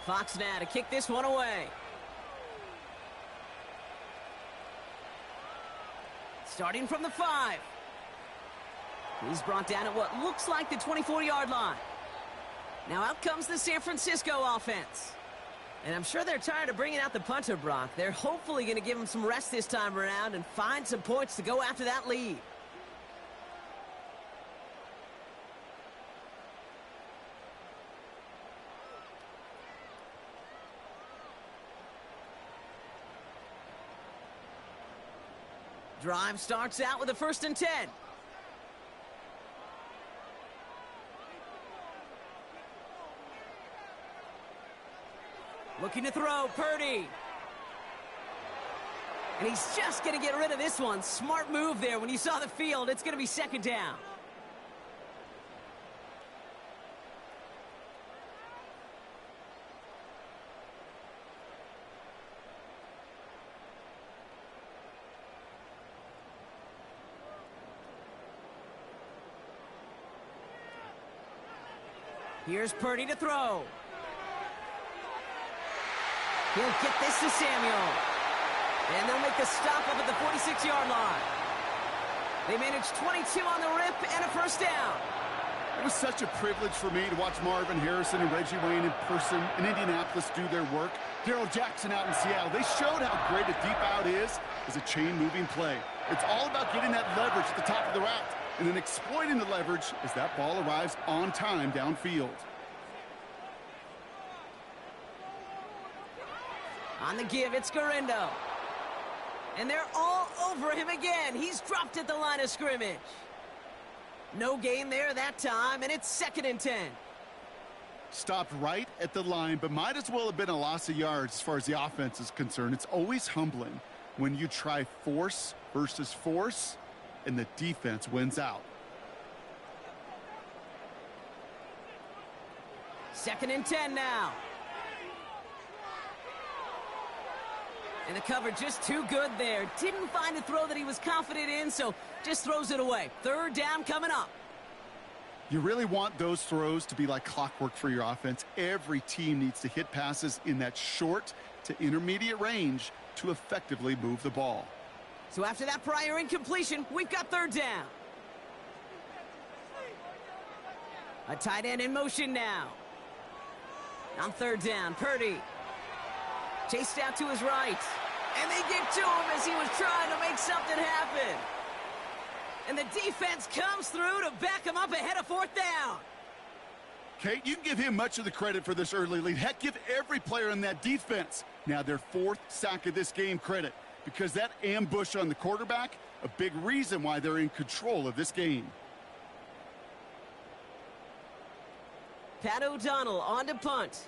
Speaker 2: Fox now to kick this one away. Starting from the 5. He's brought down at what looks like the 24-yard line. Now out comes the San Francisco offense. And I'm sure they're tired of bringing out the punter, Brock. They're hopefully going to give him some rest this time around and find some points to go after that lead. Drive starts out with a 1st and 10. Looking to throw, Purdy. And he's just going to get rid of this one. Smart move there. When you saw the field, it's going to be 2nd down. Here's Purdy to throw. He'll get this to Samuel. And they'll make the stop up at the 46-yard line. They managed 22 on the rip and a 1st down.
Speaker 3: It was such a privilege for me to watch Marvin Harrison and Reggie Wayne in person in Indianapolis do their work. Darrell Jackson out in Seattle. They showed how great a deep out is as a chain-moving play. It's all about getting that leverage at the top of the route and then exploiting the leverage as that ball arrives on time downfield.
Speaker 2: On the give, it's Garindo. And they're all over him again. He's dropped at the line of scrimmage. No gain there that time, and it's 2nd and 10.
Speaker 3: Stopped right at the line, but might as well have been a loss of yards as far as the offense is concerned. It's always humbling when you try force versus force, and the defense wins out.
Speaker 2: 2nd and 10 now. And the cover just too good there. Didn't find a throw that he was confident in, so just throws it away. 3rd down coming up.
Speaker 3: You really want those throws to be like clockwork for your offense. Every team needs to hit passes in that short to intermediate range to effectively move the ball.
Speaker 2: So after that prior incompletion, we've got 3rd down. A tight end in motion now. On 3rd down, Purdy. Chased out to his right. And they get to him as he was trying to make something happen. And the defense comes through to back him up ahead of 4th down.
Speaker 3: Kate, you can give him much of the credit for this early lead. Heck, give every player in that defense now their 4th sack of this game credit, because that ambush on the quarterback, a big reason why they're in control of this game.
Speaker 2: Pat O'Donnell on to punt.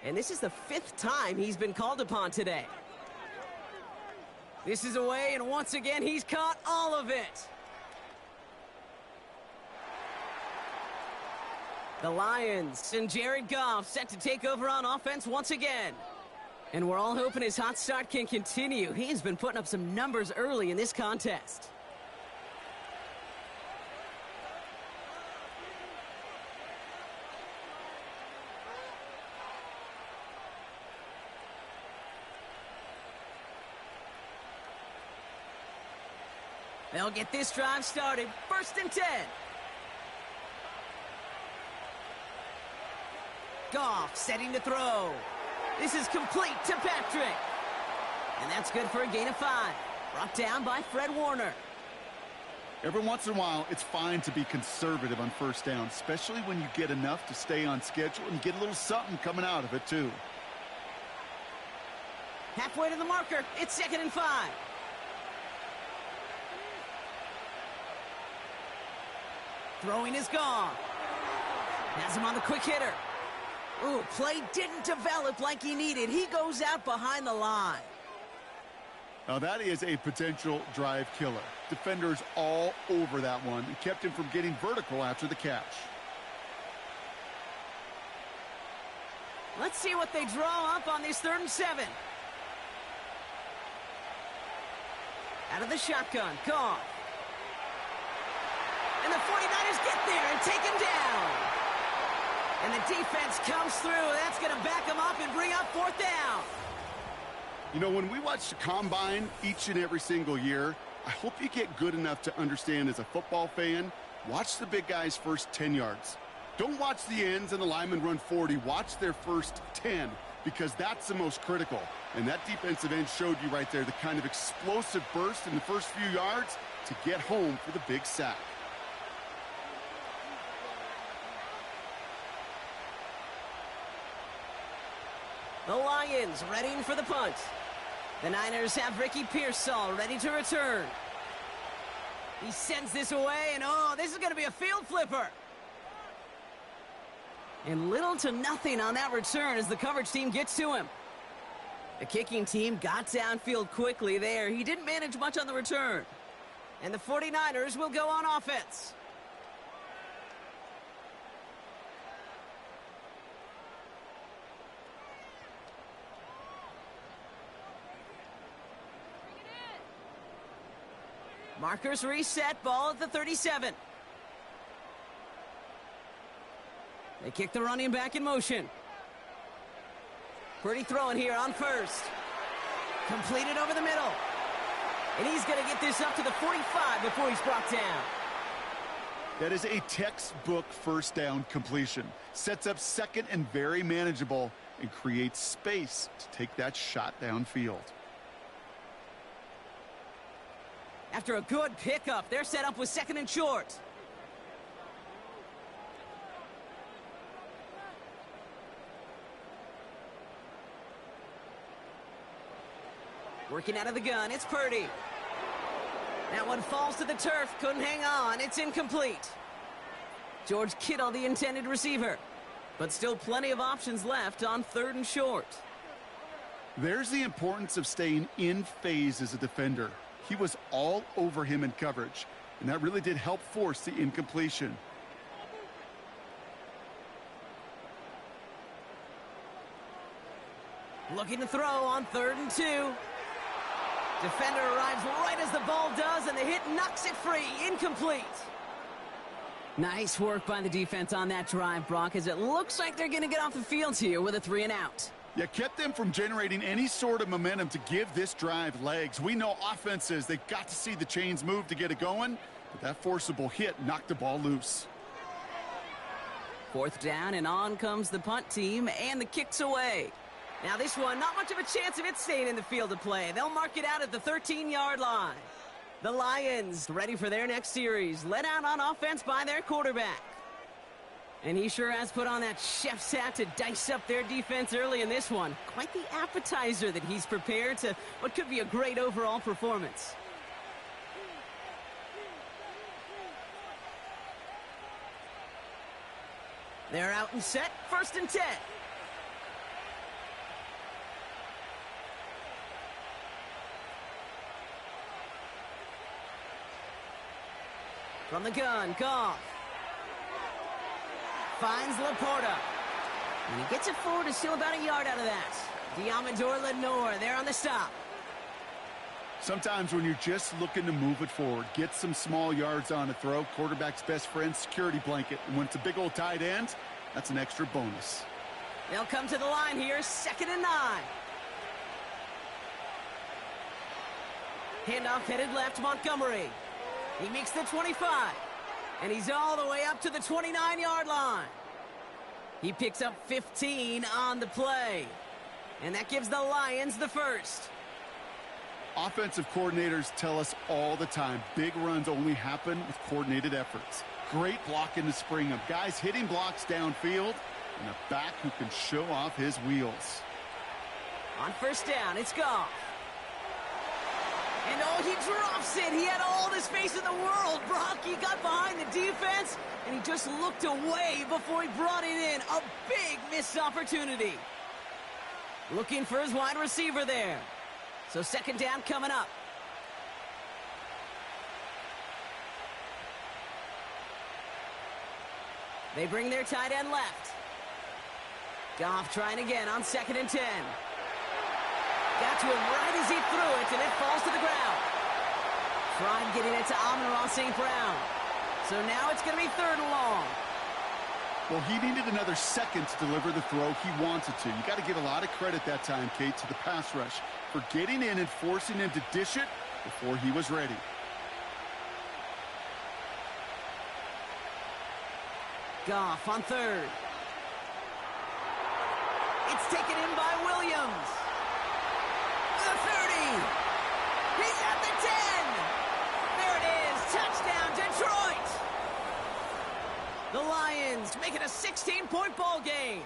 Speaker 2: And this is the 5th time he's been called upon today. This is away, and once again, he's caught all of it. The Lions and Jared Goff set to take over on offense once again. And we're all hoping his hot start can continue. He's been putting up some numbers early in this contest. They'll get this drive started. 1st and 10. Goff setting to throw. This is complete to Patrick. And that's good for a gain of 5. Brought down by Fred Warner.
Speaker 3: Every once in a while, it's fine to be conservative on 1st down, especially when you get enough to stay on schedule and get a little something coming out of it, too.
Speaker 2: Halfway to the marker. It's 2nd and 5. Throwing is gone. Has him on the quick hitter. Ooh, play didn't develop like he needed. He goes out behind the line.
Speaker 3: Now that is a potential drive killer. Defenders all over that one and kept him from getting vertical after the catch.
Speaker 2: Let's see what they draw up on this 3rd and 7. Out of the shotgun, Goff. And the 49ers get there and take him down. And the defense comes through. That's going to back them up and bring up fourth down.
Speaker 3: You know, when we watch the combine each and every single year, I hope you get good enough to understand as a football fan, watch the big guys' first 10 yards. Don't watch the ends and the linemen run 40. Watch their first 10 because that's the most critical. And that defensive end showed you right there the kind of explosive burst in the first few yards to get home for the big sack.
Speaker 2: The Lions readying for the punt. The Niners have Ricky Pearsall ready to return. He sends this away, and oh, this is going to be a field flipper. And little to nothing on that return as the coverage team gets to him. The kicking team got downfield quickly there. He didn't manage much on the return. And the 49ers will go on offense. Markers reset, ball at the 37. They kick the running back in motion. Pretty throwing here on first. Completed over the middle. And he's going to get this up to the 45 before he's brought down.
Speaker 3: That is a textbook first down completion. Sets up second and very manageable and creates space to take that shot downfield.
Speaker 2: After a good pickup, they're set up with second and short. Working out of the gun, it's Purdy. That one falls to the turf, couldn't hang on, it's incomplete. George Kittle, the intended receiver. But still plenty of options left on third and short.
Speaker 3: There's the importance of staying in phase as a defender. He was all over him in coverage, and that really did help force the incompletion.
Speaker 2: Looking to throw on third and 2. Defender arrives right as the ball does, and the hit knocks it free. Incomplete. Nice work by the defense on that drive, Brock, as it looks like they're going to get off the field here with a 3 and out.
Speaker 3: Yeah, kept them from generating any sort of momentum to give this drive legs. We know offenses, they've got to see the chains move to get it going, but that forcible hit knocked the ball loose.
Speaker 2: Fourth down, and on comes the punt team, and the kick's away. Now this one, not much of a chance of it staying in the field of play. They'll mark it out at the 13-yard line. The Lions ready for their next series, led out on offense by their quarterback. And he sure has put on that chef's hat to dice up their defense early in this one. Quite the appetizer that he's prepared to what could be a great overall performance. They're out and set, first and 10. From the gun, Goff. Finds Laporta. And he gets it forward to steal about a yard out of that. Diamador Lenore there on the stop.
Speaker 3: Sometimes when you're just looking to move it forward, get some small yards on a throw, quarterback's best friend, security blanket. And when it's a big old tight end, that's an extra bonus.
Speaker 2: They'll come to the line here, 2nd and 9. Handoff headed left, Montgomery. He makes the 25. And he's all the way up to the 29-yard line. He picks up 15 on the play. And that gives the Lions the first.
Speaker 3: Offensive coordinators tell us all the time, big runs only happen with coordinated efforts. Great blocking to spring them. Guys hitting blocks downfield, and a back who can show off his wheels.
Speaker 2: On first down, it's Goff. And oh, he drops it. He had all the space in the world. Brock, he got behind the defense, and he just looked away before he brought it in. A big missed opportunity. Looking for his wide receiver there. So 2nd down coming up. They bring their tight end left. Goff trying again on 2nd and 10. Got to him right as he threw it, and it falls to the ground. Tried getting it to Amon-Ra St. Brown. So now it's going to be 3rd and long.
Speaker 3: Well, he needed another second to deliver the throw he wanted to. You got to give a lot of credit that time, Kate, to the pass rush for getting in and forcing him to dish it before he was ready.
Speaker 2: Goff on third. It's taken in by Williams. The 30. He's at the 10. There it is. Touchdown, Detroit. The Lions make it a 16-point ball game.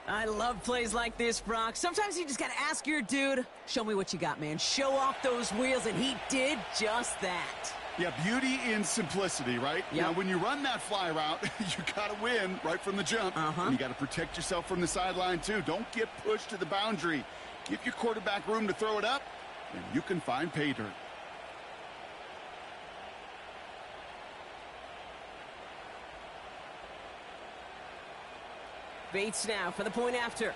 Speaker 2: I love plays like this, Brock. Sometimes you just got to ask your dude, show me what you got, man. Show off those wheels, and he did just that.
Speaker 3: Yeah, beauty in simplicity, right?
Speaker 2: Yep.
Speaker 3: Now, when you run that fly route, you got to win right from the jump. And you got to protect yourself from the sideline, too. Don't get pushed to the boundary. Give your quarterback room to throw it up, and you can find pay dirt.
Speaker 2: Bates now for the point after.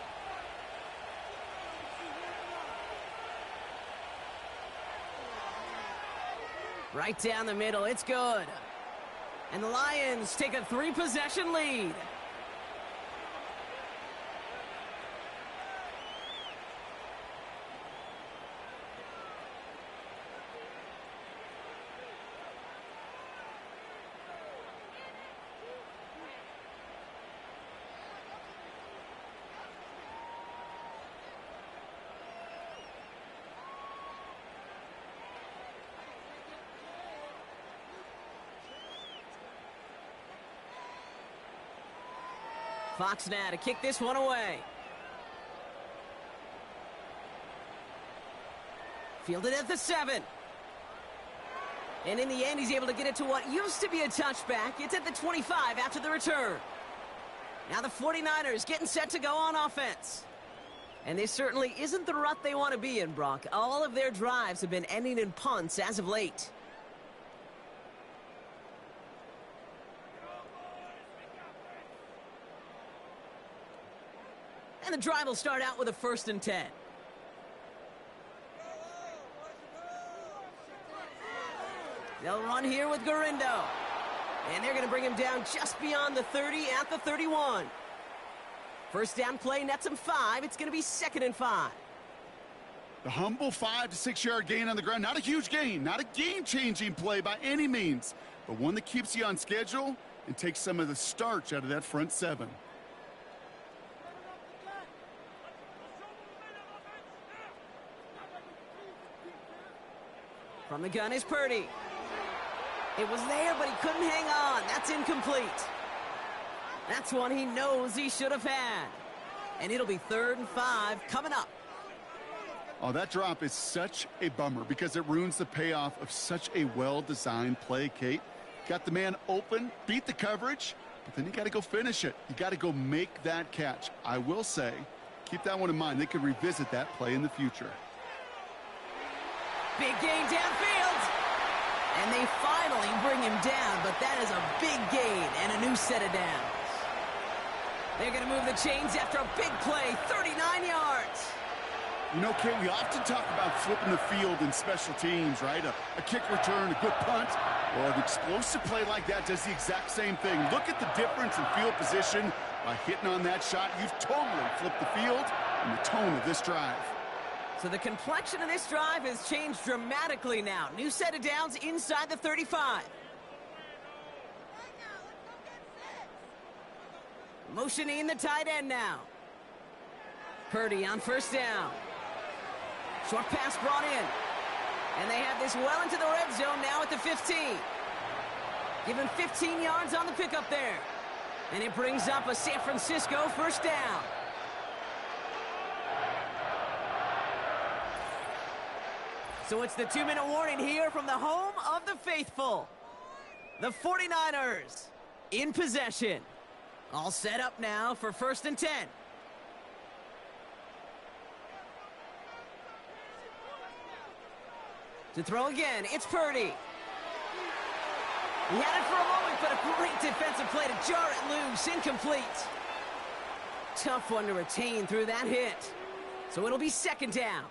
Speaker 2: Right down the middle, it's good. And the Lions take a 3-possession lead. Fox now to kick this one away. Fielded at the 7. And in the end, he's able to get it to what used to be a touchback. It's at the 25 after the return. Now the 49ers getting set to go on offense. And this certainly isn't the rut they want to be in, Brock. All of their drives have been ending in punts as of late. And the drive will start out with a 1st and 10. They'll run here with Garindo. And they're going to bring him down just beyond the 30 at the 31. First down play nets him 5. It's going to be 2nd and 5.
Speaker 3: The humble 5 to 6 yard gain on the ground. Not a huge gain, not a game-changing play by any means, but one that keeps you on schedule and takes some of the starch out of that front 7.
Speaker 2: From the gun is Purdy. It was there, but he couldn't hang on. That's incomplete. That's one he knows he should have had. And it'll be 3rd and 5 coming up.
Speaker 3: Oh, that drop is such a bummer because it ruins the payoff of such a well-designed play, Kate. Got the man open, beat the coverage, but then you got to go finish it. You got to go make that catch. I will say, keep that one in mind. They could revisit that play in the future.
Speaker 2: Big gain downfield. And they finally bring him down, but that is a big gain and a new set of downs. They're going to move the chains after a big play, 39 yards.
Speaker 3: You know, Kate, we often talk about flipping the field in special teams, right? A kick return, a good punt, or an explosive play like that does the exact same thing. Look at the difference in field position by hitting on that shot. You've totally flipped the field and the tone of this drive.
Speaker 2: So the complexion of this drive has changed dramatically now. New set of downs inside the 35. Motioning the tight end now. Purdy on 1st down. Short pass brought in. And they have this well into the red zone now at the 15. Give him 15 yards on the pickup there. And it brings up a San Francisco 1st down. So it's the 2-minute warning here from the home of the faithful. The 49ers in possession. All set up now for 1st and 10. To throw again, it's Purdy. He had it for a moment, but a great defensive play to jar it loose. Incomplete. Tough one to retain through that hit. So it'll be 2nd down.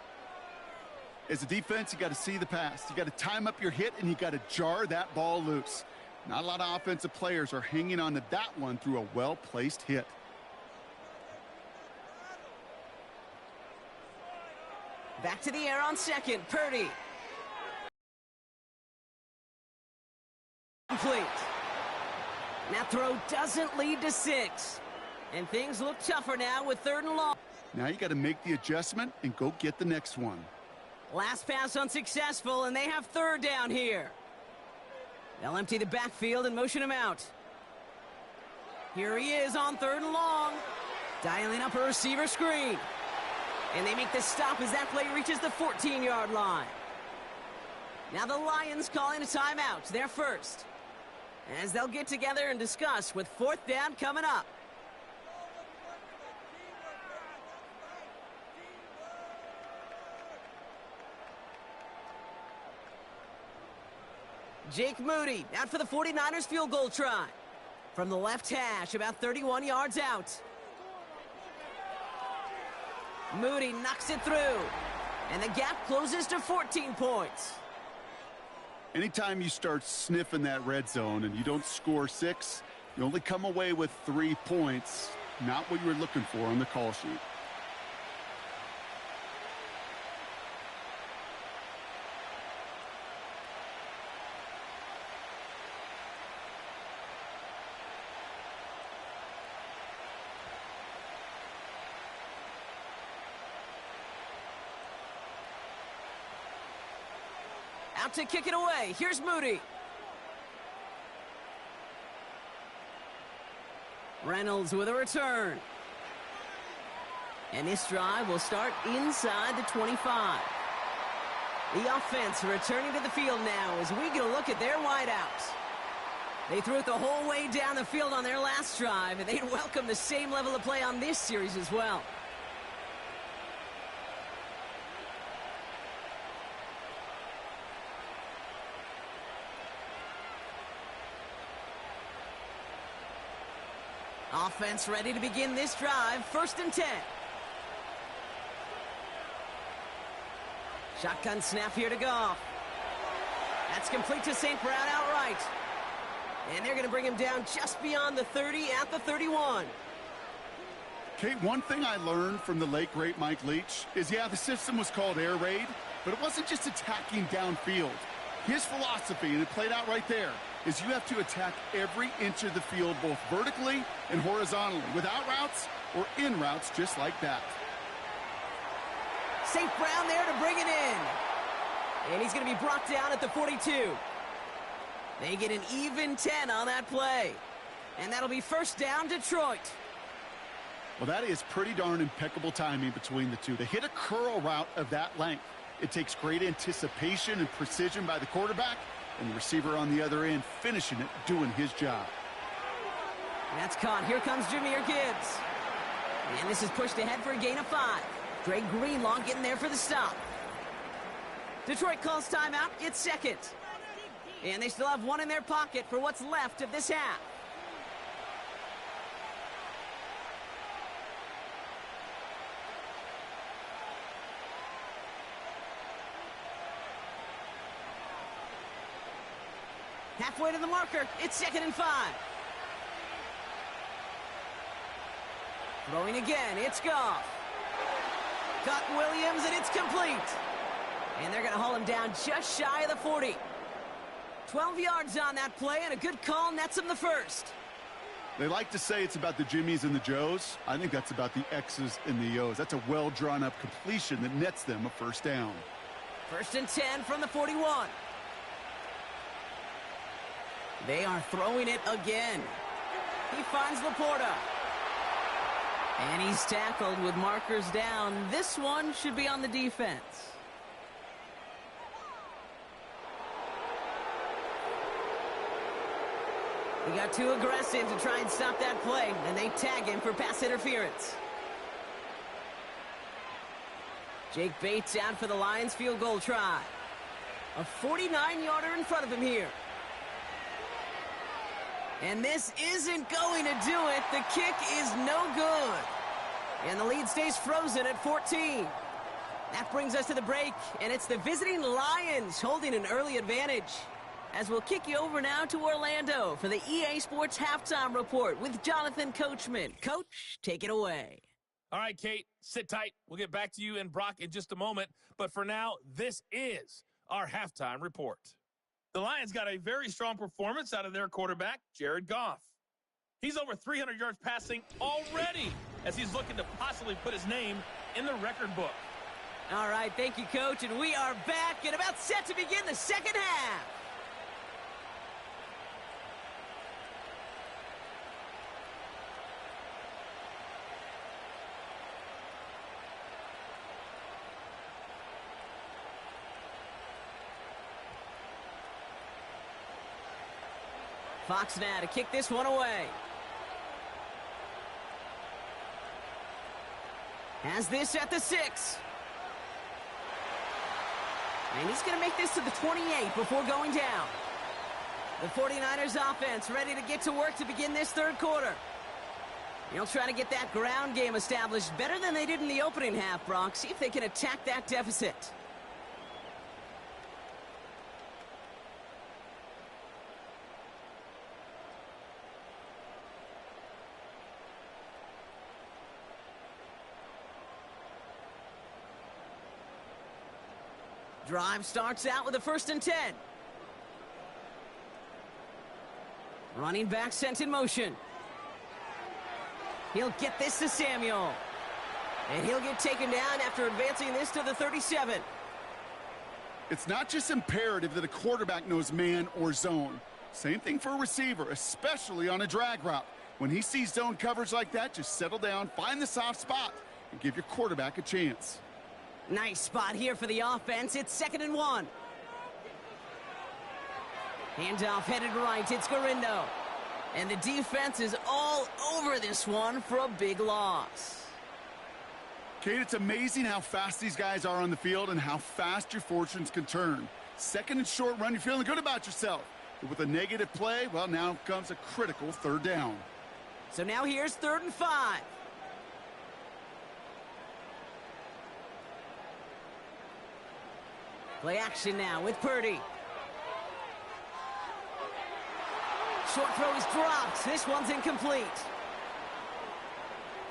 Speaker 3: As a defense, you got to see the pass. You got to time up your hit, and you got to jar that ball loose. Not a lot of offensive players are hanging on to that one through a well-placed hit.
Speaker 2: Back to the air on second. Purdy. Complete. That throw doesn't lead to 6. And things look tougher now with 3rd and long.
Speaker 3: Now you got to make the adjustment and go get the next one.
Speaker 2: Last pass unsuccessful, and they have 3rd down here. They'll empty the backfield and motion him out. Here he is on 3rd and long. Dialing up a receiver screen. And they make the stop as that play reaches the 14-yard line. Now the Lions calling a timeout, their first. As they'll get together and discuss with 4th down coming up. Jake Moody out for the 49ers field goal try. From the left hash, about 31 yards out. Moody knocks it through. And the gap closes to 14 points.
Speaker 3: Anytime you start sniffing that red zone and you don't score 6, you only come away with 3 points. Not what you were looking for on the call sheet.
Speaker 2: Out to kick it away. Here's Moody. Reynolds with a return. And this drive will start inside the 25. The offense returning to the field now as we get a look at their wideouts. They threw it the whole way down the field on their last drive, and they'd welcome the same level of play on this series as well. Offense ready to begin this drive. 1st and 10. Shotgun snap here to Goff. That's complete to St. Brown outright. And they're going to bring him down just beyond the 30 at the 31.
Speaker 3: Okay, one thing I learned from the late, great Mike Leach is, yeah, the system was called air raid, but it wasn't just attacking downfield. His philosophy, and it played out right there, is you have to attack every inch of the field, both vertically and horizontally, without routes or in routes just like that.
Speaker 2: St. Brown there to bring it in. And he's going to be brought down at the 42. They get an even 10 on that play. And that'll be 1st down, Detroit.
Speaker 3: Well, that is pretty darn impeccable timing between the two. They hit a curl route of that length. It takes great anticipation and precision by the quarterback, and the receiver on the other end finishing it, doing his job.
Speaker 2: That's caught. Here comes Jahmyr Gibbs. And this is pushed ahead for a gain of 5. Dre Greenlaw getting there for the stop. Detroit calls timeout. It's 2nd. And they still have 1 in their pocket for what's left of this half. Halfway to the marker. It's 2nd and 5. Throwing again. It's Goff. Cut Williams, and it's complete. And they're going to haul him down just shy of the 40. 12 yards on that play, and a good call nets him the 1st.
Speaker 3: They like to say it's about the Jimmies and the Joes. I think that's about the X's and the O's. That's a well-drawn-up completion that nets them a 1st down.
Speaker 2: 1st and 10 from the 41. They are throwing it again. He finds Laporta. And he's tackled with markers down. This one should be on the defense. He got too aggressive to try and stop that play, and they tag him for pass interference. Jake Bates out for the Lions field goal try. A 49-yarder in front of him here. And this isn't going to do it. The kick is no good. And the lead stays frozen at 14. That brings us to the break, and it's the visiting Lions holding an early advantage. as we'll kick you over now to Orlando for the EA Sports Halftime Report with Jonathan Coachman. Coach, take it away.
Speaker 4: All right, Kate, sit tight. We'll get back to you and Brock in just a moment. But for now, this is our halftime report. The Lions got a very strong performance out of their quarterback, Jared Goff. He's over 300 yards passing already as he's looking to possibly put his name in the record book.
Speaker 2: All right, thank you, Coach, and we are back and about set to begin the second half. Fox now to kick this one away. Has this at the 6. And he's going to make this to the 28 before going down. The 49ers offense ready to get to work to begin this third quarter. They'll try to get that ground game established better than they did in the opening half, Brock. See if they can attack that deficit. Drive starts out with a 1st and 10. Running back sent in motion. He'll get this to Samuel. And he'll get taken down after advancing this to the 37.
Speaker 3: It's not just imperative that a quarterback knows man or zone. Same thing for a receiver, especially on a drag route. When he sees zone coverage like that, just settle down, find the soft spot, and give your quarterback a chance.
Speaker 2: Nice spot here for the offense. It's 2nd and 1. Handoff headed right. It's Garindo. And the defense is all over this one for a big loss.
Speaker 3: Kate, it's amazing how fast these guys are on the field and how fast your fortunes can turn. 2nd and short run, you're feeling good about yourself. But with a negative play, well, now comes a critical 3rd down.
Speaker 2: So now here's 3rd and 5. Play action now with Purdy. Short throw is dropped. This one's incomplete.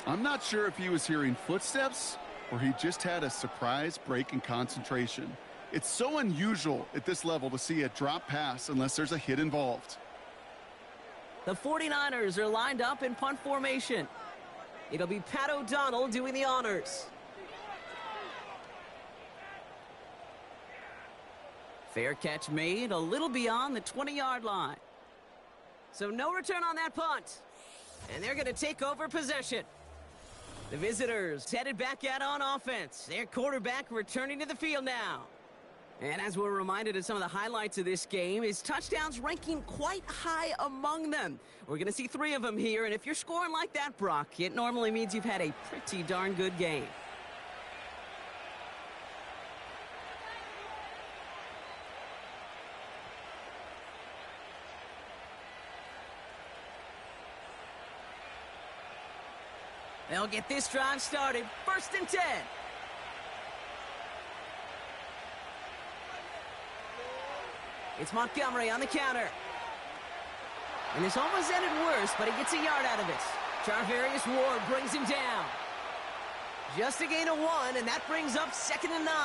Speaker 3: I'm not sure if he was hearing footsteps or he just had a surprise break in concentration. It's so unusual at this level to see a drop pass unless there's a hit involved.
Speaker 2: The 49ers are lined up in punt formation. It'll be Pat O'Donnell doing the honors. Fair catch made a little beyond the 20-yard line. So no return on that punt. And they're going to take over possession. The visitors headed back out on offense. Their quarterback returning to the field now. And as we're reminded of some of the highlights of this game, his touchdowns ranking quite high among them. We're going to see 3 of them here. And if you're scoring like that, Brock, it normally means you've had a pretty darn good game. They'll get this drive started. 1st and 10. It's Montgomery on the counter. And this almost ended worse, but he gets a yard out of it. Charvarius Ward brings him down. Just a gain of 1, and that brings up 2nd and 9.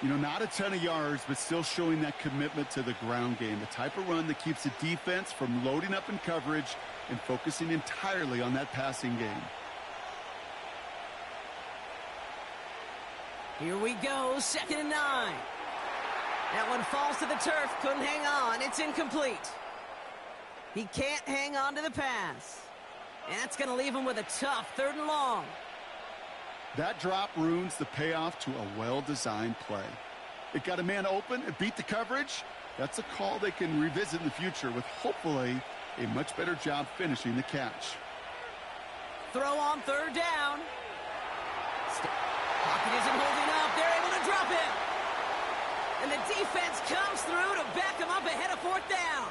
Speaker 3: You know, not a ton of yards, but still showing that commitment to the ground game. The type of run that keeps the defense from loading up in coverage and focusing entirely on that passing game.
Speaker 2: Here we go, 2nd and 9. That one falls to the turf, couldn't hang on. It's incomplete. He can't hang on to the pass. And that's going to leave him with a tough 3rd and long.
Speaker 3: That drop ruins the payoff to a well-designed play. It got a man open, it beat the coverage. That's a call they can revisit in the future with hopefully a much better job finishing the catch.
Speaker 2: Throw on 3rd down. Pocket isn't holding up. They're able to drop him. And the defense comes through to back him up ahead of 4th down.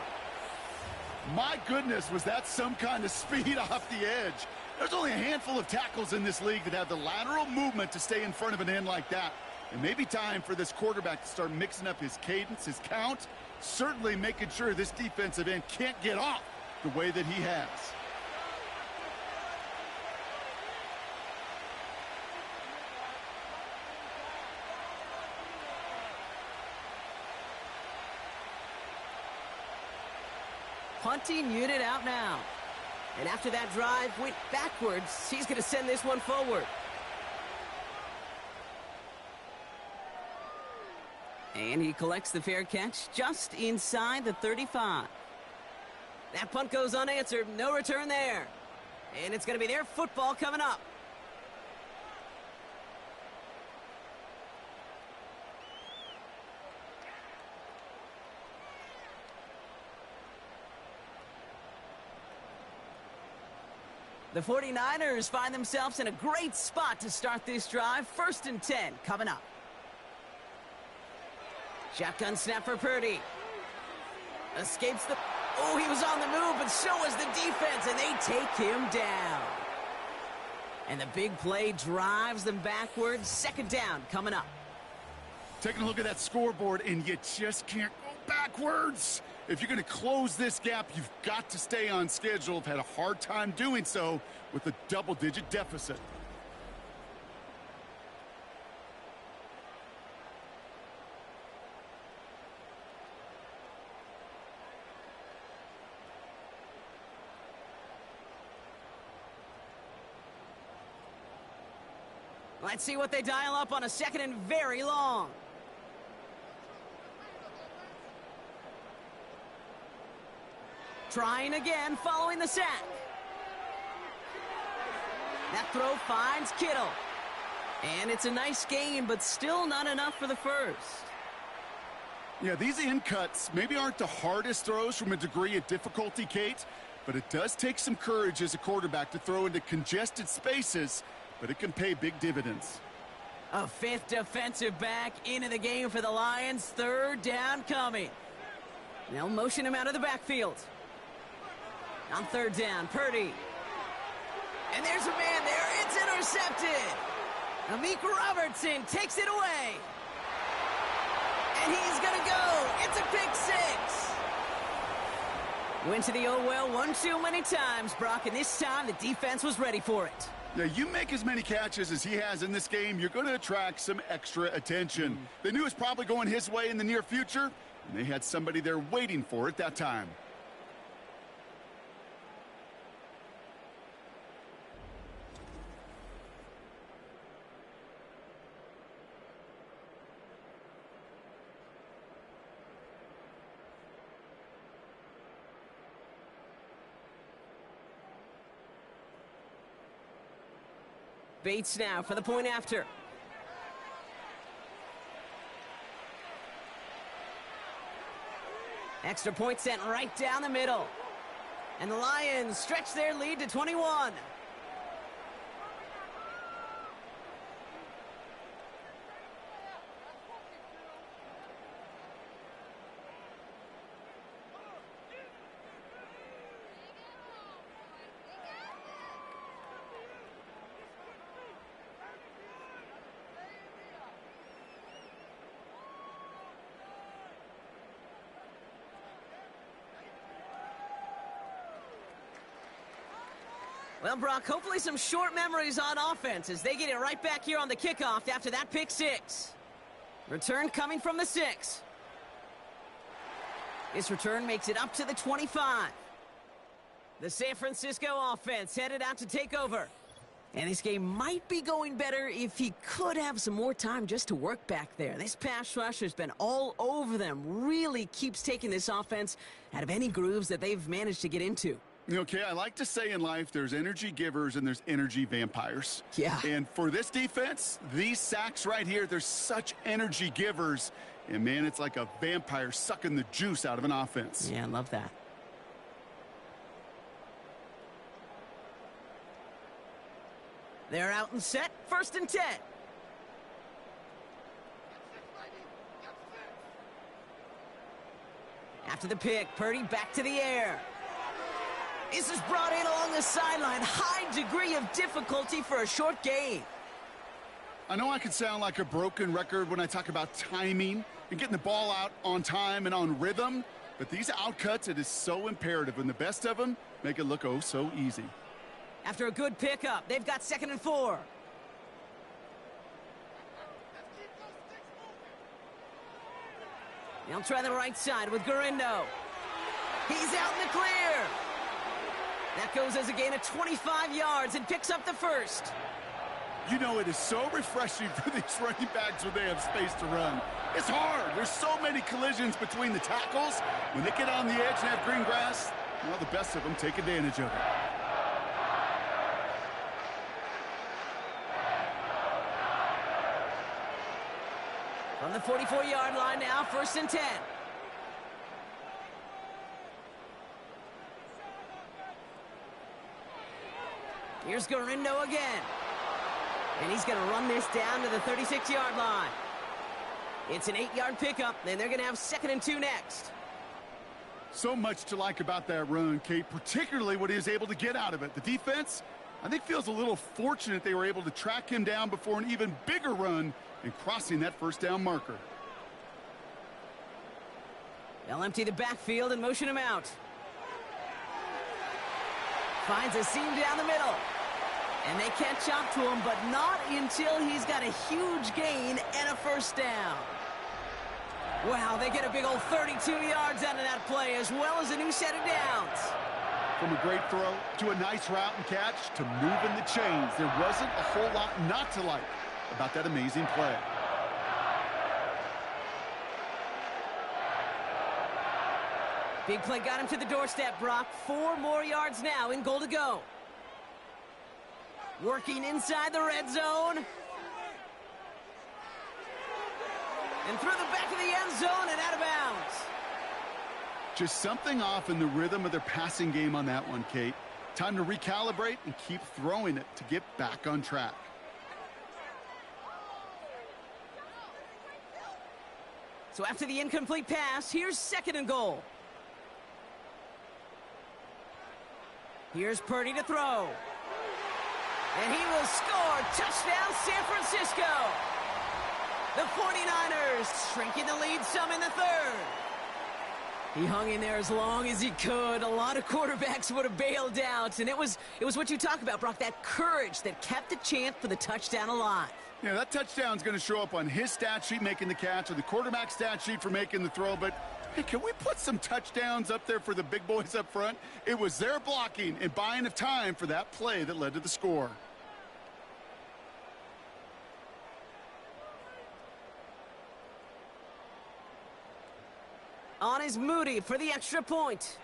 Speaker 3: My goodness, was that some kind of speed off the edge. There's only a handful of tackles in this league that have the lateral movement to stay in front of an end like that. It may be time for this quarterback to start mixing up his cadence, his count, certainly making sure this defensive end can't get off the way that he has.
Speaker 2: Punting unit out now. And after that drive went backwards, he's going to send this one forward. And he collects the fair catch just inside the 35. That punt goes unanswered. No return there. And it's going to be their football coming up. The 49ers find themselves in a great spot to start this drive. 1st and 10 coming up. Shotgun snap for Purdy. Escapes the... Oh, he was on the move, but so was the defense, and they take him down. And the big play drives them backwards. 2nd down coming up.
Speaker 3: Taking a look at that scoreboard, and you just can't go backwards. If you're going to close this gap, you've got to stay on schedule. I've had a hard time doing so with a double-digit deficit.
Speaker 2: Let's see what they dial up on a 2nd and very long. Trying again following the sack. That throw finds Kittle. And it's a nice game, but still not enough for the first.
Speaker 3: Yeah, these in cuts maybe aren't the hardest throws from a degree of difficulty, Kate, but it does take some courage as a quarterback to throw into congested spaces, but it can pay big dividends.
Speaker 2: A 5th defensive back into the game for the Lions. 3rd down coming. They'll motion him out of the backfield. On 3rd down, Purdy. And there's a man there. It's intercepted. Amik Robertson takes it away. And he's going to go. It's a pick 6. Went to the oh well one too many times, Brock, and this time the defense was ready for it.
Speaker 3: Yeah, you make as many catches as he has in this game, you're going to attract some extra attention. They knew it was probably going his way in the near future, and they had somebody there waiting for it that time.
Speaker 2: Bates now for the point after. Extra point sent right down the middle. And the Lions stretch their lead to 21. Well, Brock, hopefully some short memories on offense as they get it right back here on the kickoff after that pick 6. Return coming from the 6. This return makes it up to the 25. The San Francisco offense headed out to take over. And this game might be going better if he could have some more time just to work back there. This pass rush has been all over them. Really keeps taking this offense out of any grooves that they've managed to get into.
Speaker 3: Okay, I like to say in life there's energy givers and there's energy vampires.
Speaker 2: Yeah.
Speaker 3: And for this defense, these sacks right here, they're such energy givers. And, man, it's like a vampire sucking the juice out of an offense.
Speaker 2: Yeah, I love that. They're out and set. 1st and 10. After the pick, Purdy back to the air. This is brought in along the sideline. High degree of difficulty for a short gain.
Speaker 3: I know I can sound like a broken record when I talk about timing and getting the ball out on time and on rhythm, but these outcuts, it is so imperative, and the best of them make it look oh so easy.
Speaker 2: After a good pickup, they've got 2nd and 4. They'll try the right side with Gurindo. He's out in the clear. That goes as a gain of 25 yards and picks up the first.
Speaker 3: You know, it is so refreshing for these running backs when they have space to run. It's hard. There's so many collisions between the tackles. When they get on the edge and have green grass, well, the best of them take advantage of it.
Speaker 2: From the 44-yard line now, 1st and 10. Here's Gurindo again. And he's going to run this down to the 36-yard line. It's an 8-yard pickup, and they're going to have 2nd and 2 next.
Speaker 3: So much to like about that run, Kate, particularly what he was able to get out of it. The defense, I think, feels a little fortunate they were able to track him down before an even bigger run and crossing that 1st down marker.
Speaker 2: They'll empty the backfield and motion him out. Finds a seam down the middle. And they catch up to him, but not until he's got a huge gain and a 1st down. Wow, they get a big old 32 yards out of that play, as well as a new set of downs.
Speaker 3: From a great throw to a nice route and catch to moving the chains, there wasn't a whole lot not to like about that amazing play.
Speaker 2: Big play got him to the doorstep, Brock. 4 more yards now in goal to go. Working inside the red zone. And through the back of the end zone and out of bounds.
Speaker 3: Just something off in the rhythm of their passing game on that one, Kate. Time to recalibrate and keep throwing it to get back on track.
Speaker 2: So after the incomplete pass, here's 2nd and goal. Here's Purdy to throw. And he will score. Touchdown, San Francisco. The 49ers shrinking the lead some in the 3rd. He hung in there as long as he could. A lot of quarterbacks would have bailed out. And it was what you talk about, Brock, that courage that kept the chance for the touchdown alive.
Speaker 3: Yeah, that touchdown's going to show up on his stat sheet making the catch or the quarterback stat sheet for making the throw. But, hey, can we put some touchdowns up there for the big boys up front? It was their blocking and buying of time for that play that led to the score.
Speaker 2: On is Moody for the extra point.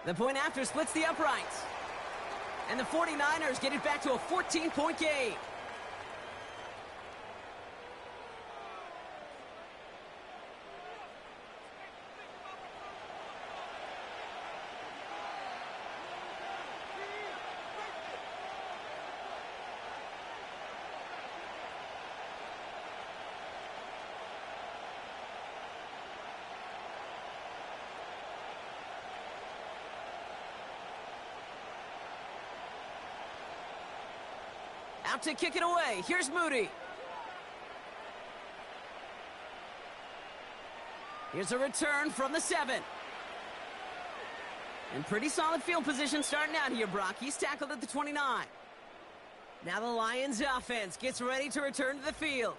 Speaker 2: The point after splits the uprights. And the 49ers get it back to a 14-point game. Out to kick it away. Here's Moody. Here's a return from the 7. And pretty solid field position starting out here, Brock. He's tackled at the 29. Now the Lions offense gets ready to return to the field.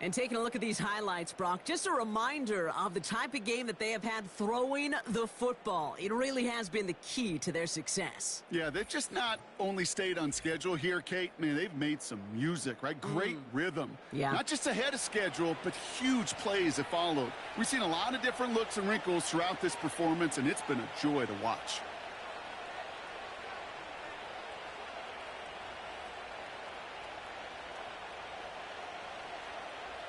Speaker 2: And taking a look at these highlights, Brock, just a reminder of the type of game that they have had throwing the football. It really has been the key to their success.
Speaker 3: Yeah, they've just not only stayed on schedule here, Kate. Man, they've made some music, right? Great rhythm.
Speaker 2: Yeah.
Speaker 3: Not just ahead of schedule, but huge plays that followed. We've seen a lot of different looks and wrinkles throughout this performance, and it's been a joy to watch.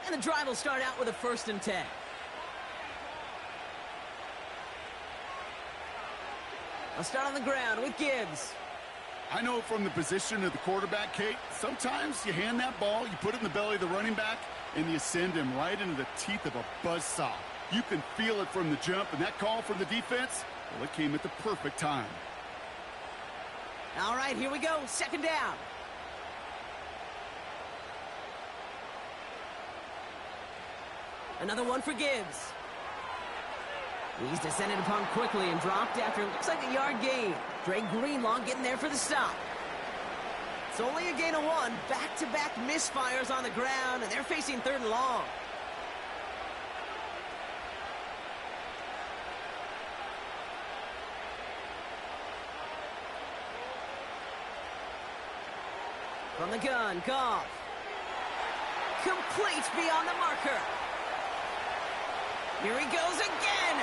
Speaker 2: And the drive will start out with a 1st and 10. I'll start on the ground with Gibbs.
Speaker 3: I know from the position of the quarterback, Kate, sometimes you hand that ball, you put it in the belly of the running back, and you send him right into the teeth of a buzzsaw. You can feel it from the jump, and that call from the defense, well, it came at the perfect time.
Speaker 2: All right, here we go. Second down. Another one for Gibbs. He's descended upon quickly and dropped after it looks like a yard gain. Dre Greenlaw getting there for the stop. It's only a gain of 1. Back-to-back misfires on the ground, and they're facing 3rd and long. From the gun, Goff. Complete beyond the marker. Here he goes again.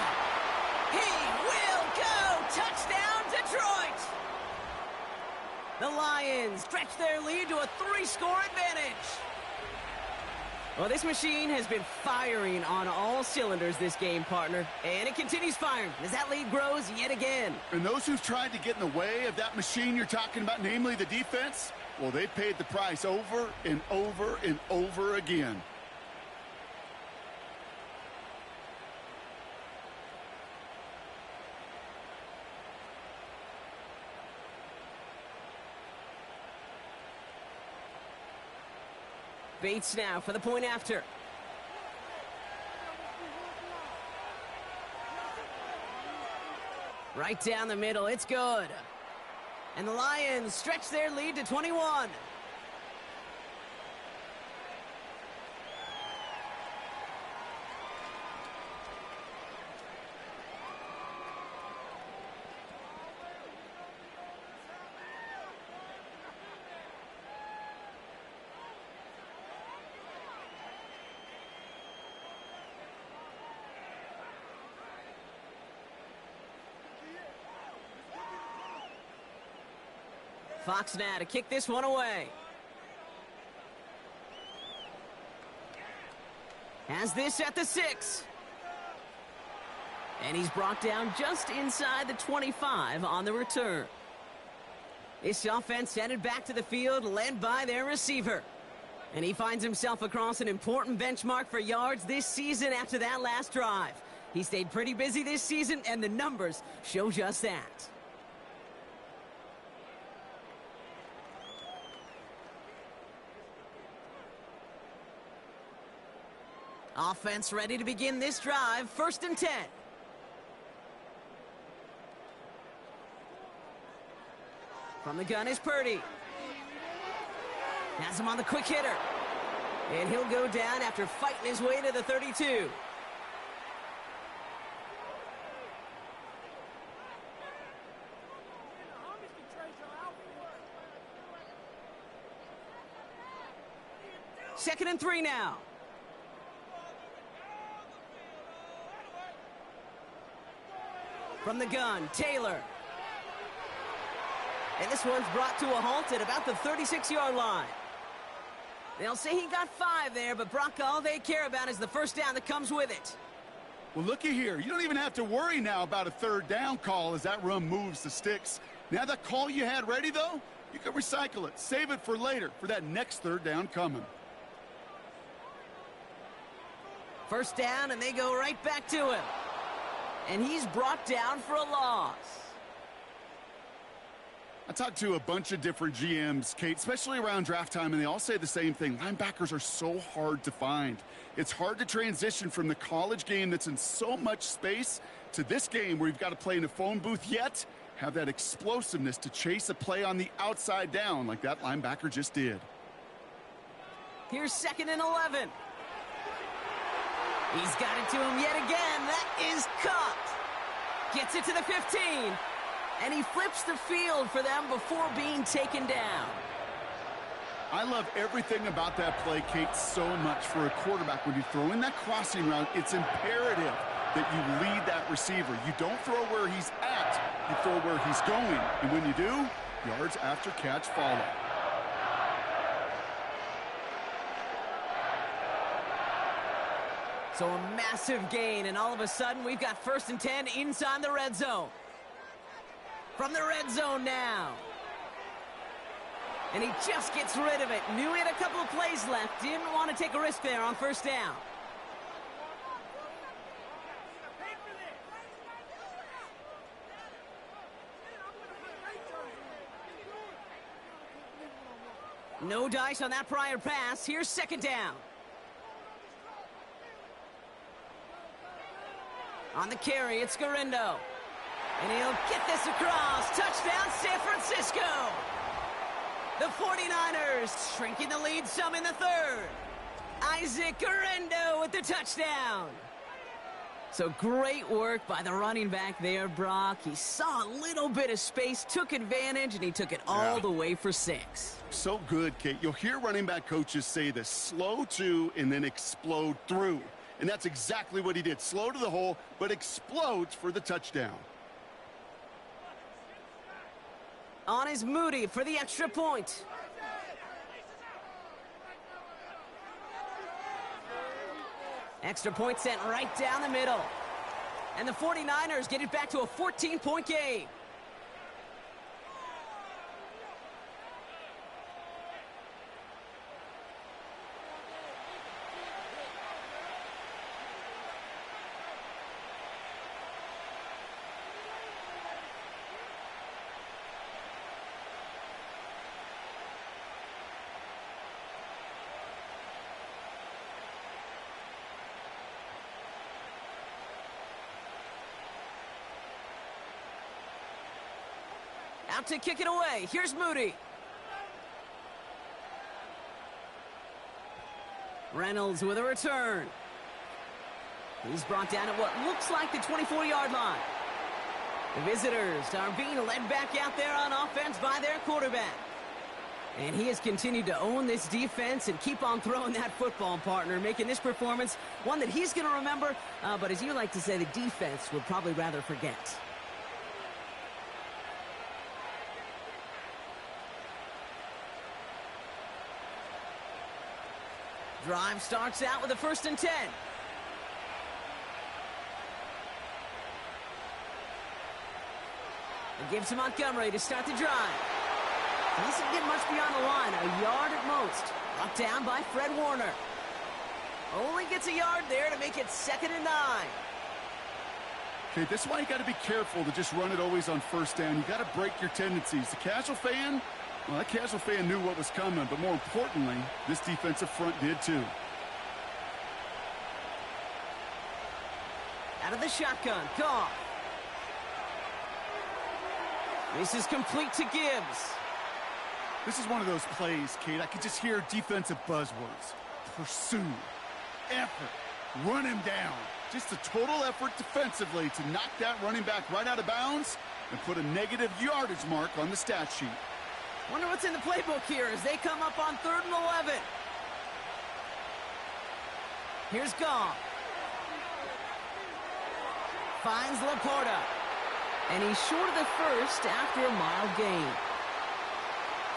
Speaker 2: He will go. Touchdown, Detroit. The Lions stretch their lead to a 3-score advantage. Well, this machine has been firing on all cylinders this game, partner. And it continues firing as that lead grows yet again.
Speaker 3: And those who've tried to get in the way of that machine you're talking about, namely the defense, well, they paid the price over and over and over again.
Speaker 2: Bates now for the point after. Right down the middle, it's good. And the Lions stretch their lead to 21. Fox now to kick this one away. Has this at the 6. And he's brought down just inside the 25 on the return. This offense headed back to the field, led by their receiver. And he finds himself across an important benchmark for yards this season after that last drive. He stayed pretty busy this season, and the numbers show just that. Offense ready to begin this drive. 1st and 10. From the gun is Purdy. Has him on the quick hitter. And he'll go down after fighting his way to the 32. Second and 3 now. From the gun, Taylor. And this one's brought to a halt at about the 36-yard line. They'll say he got 5 there, but Brock, all they care about is the first down that comes with it.
Speaker 3: Well, looky here. You don't even have to worry now about a 3rd down call as that run moves the sticks. Now that call you had ready, though, you can recycle it. Save it for later, for that next 3rd down coming.
Speaker 2: First down, and they go right back to him. And he's brought down for a loss.
Speaker 3: I talked to a bunch of different GMs, Kate, especially around draft time, and they all say the same thing. Linebackers are so hard to find. It's hard to transition from the college game that's in so much space to this game where you've got to play in a phone booth, yet have that explosiveness to chase a play on the outside down like that linebacker just did.
Speaker 2: Here's 2nd and 11. He's got it to him yet again. That is caught. Gets it to the 15. And he flips the field for them before being taken down.
Speaker 3: I love everything about that play, Kate, so much for a quarterback. When you throw in that crossing route, it's imperative that you lead that receiver. You don't throw where he's at, you throw where he's going. And when you do, yards after catch follow.
Speaker 2: So a massive gain, and all of a sudden we've got 1st and 10 inside the red zone. From the red zone now. And he just gets rid of it. Knew he had a couple of plays left. Didn't want to take a risk there on 1st down. No dice on that prior pass. Here's second down. On the carry, it's Garindo. And he'll get this across. Touchdown, San Francisco. The 49ers shrinking the lead some in the third. Isaac Garindo with the touchdown. So great work by the running back there, Brock. He saw a little bit of space, took advantage, and he took it all the way for 6.
Speaker 3: So good, Kate. You'll hear running back coaches say this: slow to and then explode through. And that's exactly what he did. Slow to the hole, but explodes for the touchdown.
Speaker 2: On is Moody for the extra point. Extra point sent right down the middle. And the 49ers get it back to a 14-point game. Out to kick it away. Here's Moody. Reynolds with a return. He's brought down at what looks like the 24-yard line. The visitors are being led back out there on offense by their quarterback. And he has continued to own this defense and keep on throwing that football, partner, making this performance one that he's going to remember, but as you like to say, the defense would probably rather forget. Drive starts out with a 1st and 10. It gives to Montgomery to start the drive. He doesn't get much beyond the line, a yard at most. Brought down by Fred Warner. Only gets a yard there to make it 2nd and 9.
Speaker 3: Okay, this is why you got to be careful to just run it always on 1st down. You got to break your tendencies. The casual fan, well, that casual fan knew what was coming, but more importantly, this defensive front did too.
Speaker 2: Out of the shotgun, Goff. This is complete to Gibbs.
Speaker 3: This is one of those plays, Kate, I could just hear defensive buzzwords. Pursue, effort, run him down. Just a total effort defensively to knock that running back right out of bounds and put a negative yardage mark on the stat sheet.
Speaker 2: Wonder what's in the playbook here as they come up on 3rd and 11. Here's Goff. Finds Laporta. And he's short of the 1st after a mild gain.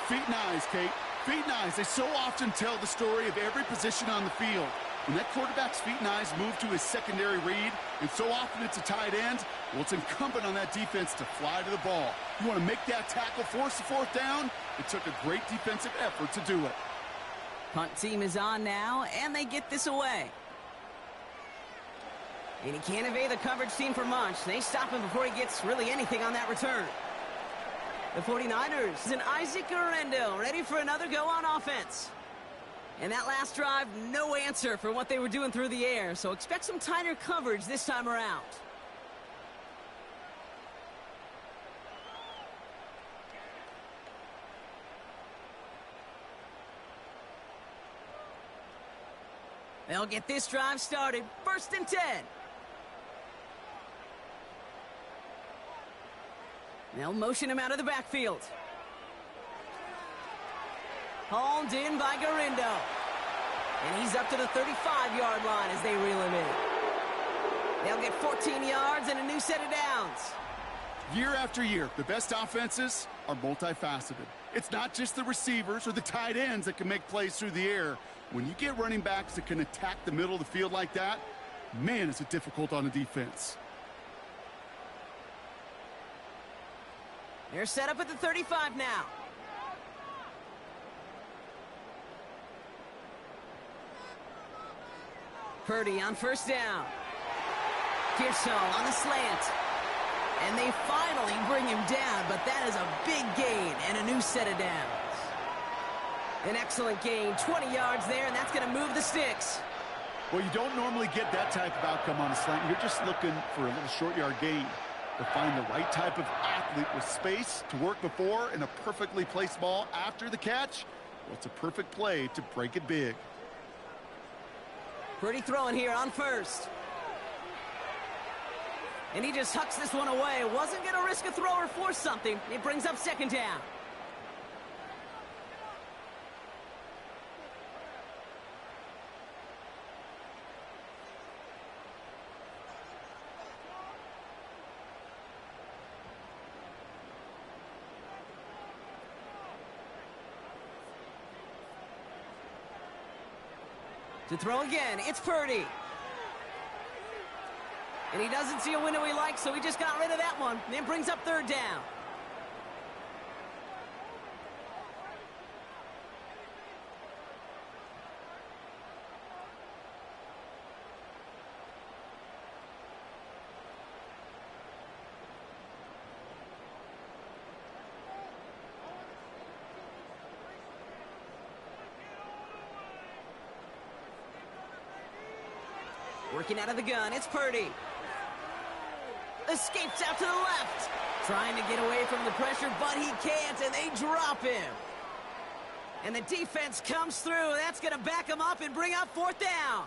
Speaker 3: Feet and eyes, Kate. Feet and eyes. They so often tell the story of every position on the field. When that quarterback's feet and eyes move to his secondary read, and so often it's a tight end, well, it's incumbent on that defense to fly to the ball. You want to make that tackle, force the 4th down? It took a great defensive effort to do it.
Speaker 2: Punt team is on now, and they get this away. And he can't evade the coverage team for much. They stop him before he gets really anything on that return. The 49ers and Isaac Garindo ready for another go on offense. And that last drive, no answer for what they were doing through the air, so expect some tighter coverage this time around. They'll get this drive started. 1st and 10. They'll motion him out of the backfield. Hauled in by Garindo. And he's up to the 35-yard line as they reel him in. They'll get 14 yards and a new set of downs.
Speaker 3: Year after year, the best offenses are multifaceted. It's not just the receivers or the tight ends that can make plays through the air. When you get running backs that can attack the middle of the field like that, man, is it difficult on a defense.
Speaker 2: They're set up at the 35 now. Purdy on 1st down. Pearsall on the slant. And they finally bring him down, but that is a big gain and a new set of downs. An excellent gain, 20 yards there, and that's going to move the sticks.
Speaker 3: Well, you don't normally get that type of outcome on a slant. You're just looking for a little short yard gain. To find the right type of athlete with space to work before and a perfectly placed ball after the catch, well, it's a perfect play to break it big.
Speaker 2: Pretty throwing here on first. And he just hucks this one away. Wasn't going to risk a throw or force something. It brings up second down. To throw again, it's Purdy. And he doesn't see a window he likes, so he just got rid of that one. And it brings up third down. Working out of the gun, it's Purdy. Escapes out to the left. Trying to get away from the pressure, but he can't, and they drop him. And the defense comes through. That's going to back him up and bring up fourth down.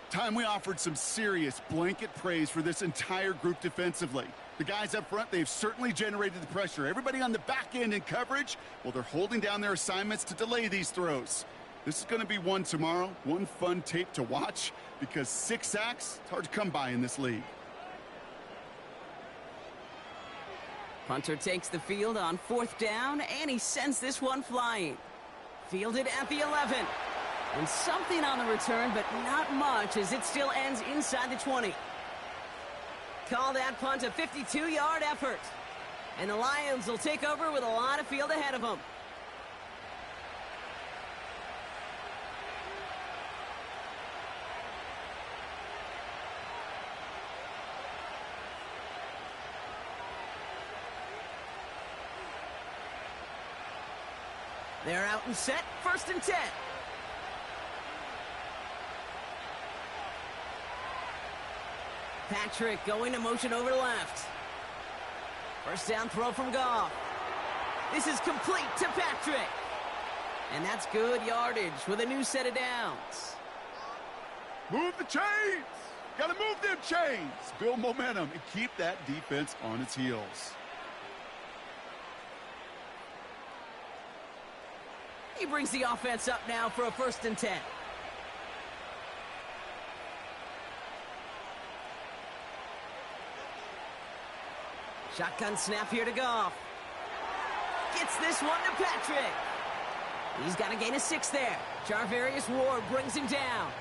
Speaker 3: Time we offered some serious blanket praise for this entire group defensively. The guys up front, they've certainly generated the pressure. Everybody on the back end in coverage, well, they're holding down their assignments to delay these throws. This is going to be one tomorrow, one fun tape to watch, because 6 sacks, it's hard to come by in this league.
Speaker 2: Punter takes the field on fourth down, and he sends this one flying. Fielded at the 11. And something on the return, but not much, as it still ends inside the 20. Call that punt a 52-yard effort. And the Lions will take over with a lot of field ahead of them. They're out and set, 1st and 10. Patrick going to motion over left. First down throw from Goff. This is complete to Patrick. And that's good yardage with a new set of downs.
Speaker 3: Move the chains! Gotta move them chains! Build momentum and keep that defense on its heels.
Speaker 2: He brings the offense up now for a 1st and 10. Shotgun snap here to Goff. Gets this one to Patrick. He's got to gain a 6 there. Jarvarius Ward brings him down.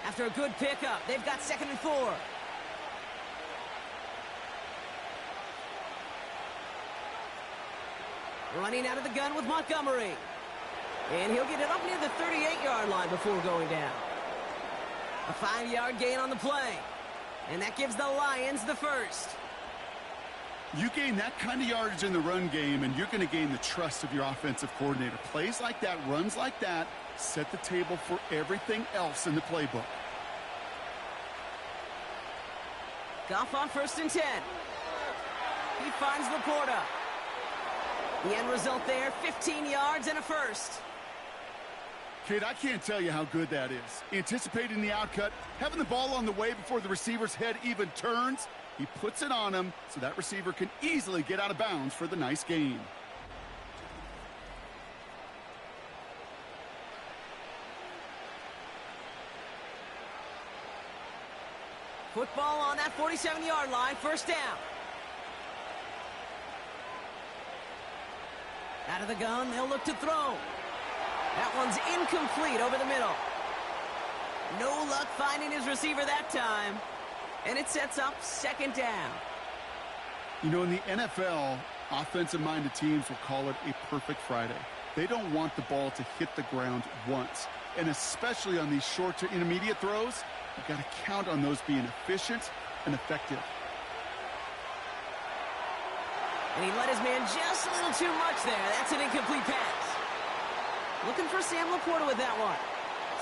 Speaker 2: After a good pickup, they've got 2nd and 4. Running out of the gun with Montgomery. And he'll get it up near the 38-yard line before going down. A 5-yard gain on the play. And that gives the Lions the first.
Speaker 3: You gain that kind of yardage in the run game, and you're going to gain the trust of your offensive coordinator. Plays like that, runs like that, set the table for everything else in the playbook.
Speaker 2: Goff on 1st and 10. He finds Laporta. The end result there, 15 yards and a first.
Speaker 3: Kid, I can't tell you how good that is. Anticipating the outcut, having the ball on the way before the receiver's head even turns. He puts it on him so that receiver can easily get out of bounds for the nice gain.
Speaker 2: Football on that 47-yard line, 1st down. Out of the gun, they'll look to throw. That one's incomplete over the middle. No luck finding his receiver that time. And it sets up 2nd down.
Speaker 3: You know, in the NFL, offensive-minded teams will call it a perfect Friday. They don't want the ball to hit the ground once. And especially on these short to intermediate throws, you've got to count on those being efficient and effective.
Speaker 2: And he let his man just a little too much there. That's an incomplete pass. Looking for Sam Laporta with that one.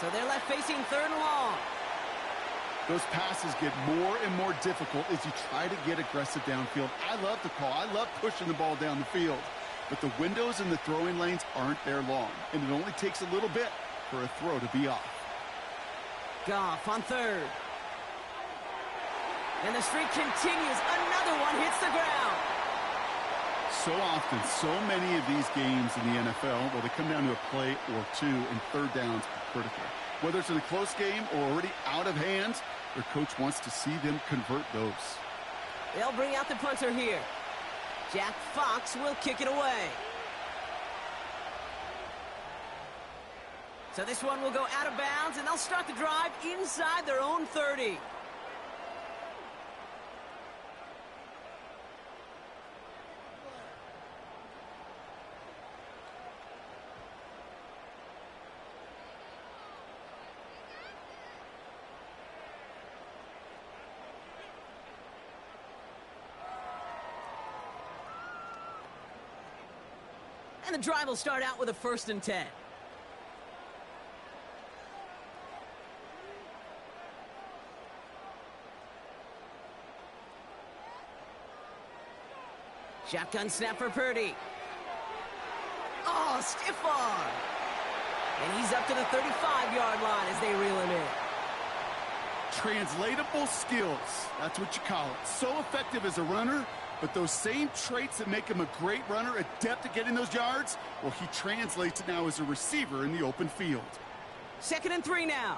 Speaker 2: So they're left facing 3rd and long.
Speaker 3: Those passes get more and more difficult as you try to get aggressive downfield. I love the call. I love pushing the ball down the field. But the windows in the throwing lanes aren't there long. And it only takes a little bit for a throw to be off.
Speaker 2: Goff on 3rd. And the streak continues. Another one hits the ground.
Speaker 3: So often, so many of these games in the NFL, well, they come down to a play or two, and 3rd downs are critical. Whether it's in a close game or already out of hand, their coach wants to see them convert those.
Speaker 2: They'll bring out the punter here. Jack Fox will kick it away. So this one will go out of bounds, and they'll start the drive inside their own 30. And the drive will start out with a 1st and 10. Shotgun snap for Purdy. Oh, stiff arm. And he's up to the 35-yard line as they reel him in.
Speaker 3: Translatable skills. That's what you call it. So effective as a runner, but those same traits that make him a great runner, adept at getting those yards, well, he translates it now as a receiver in the open field.
Speaker 2: 2nd and 3 now.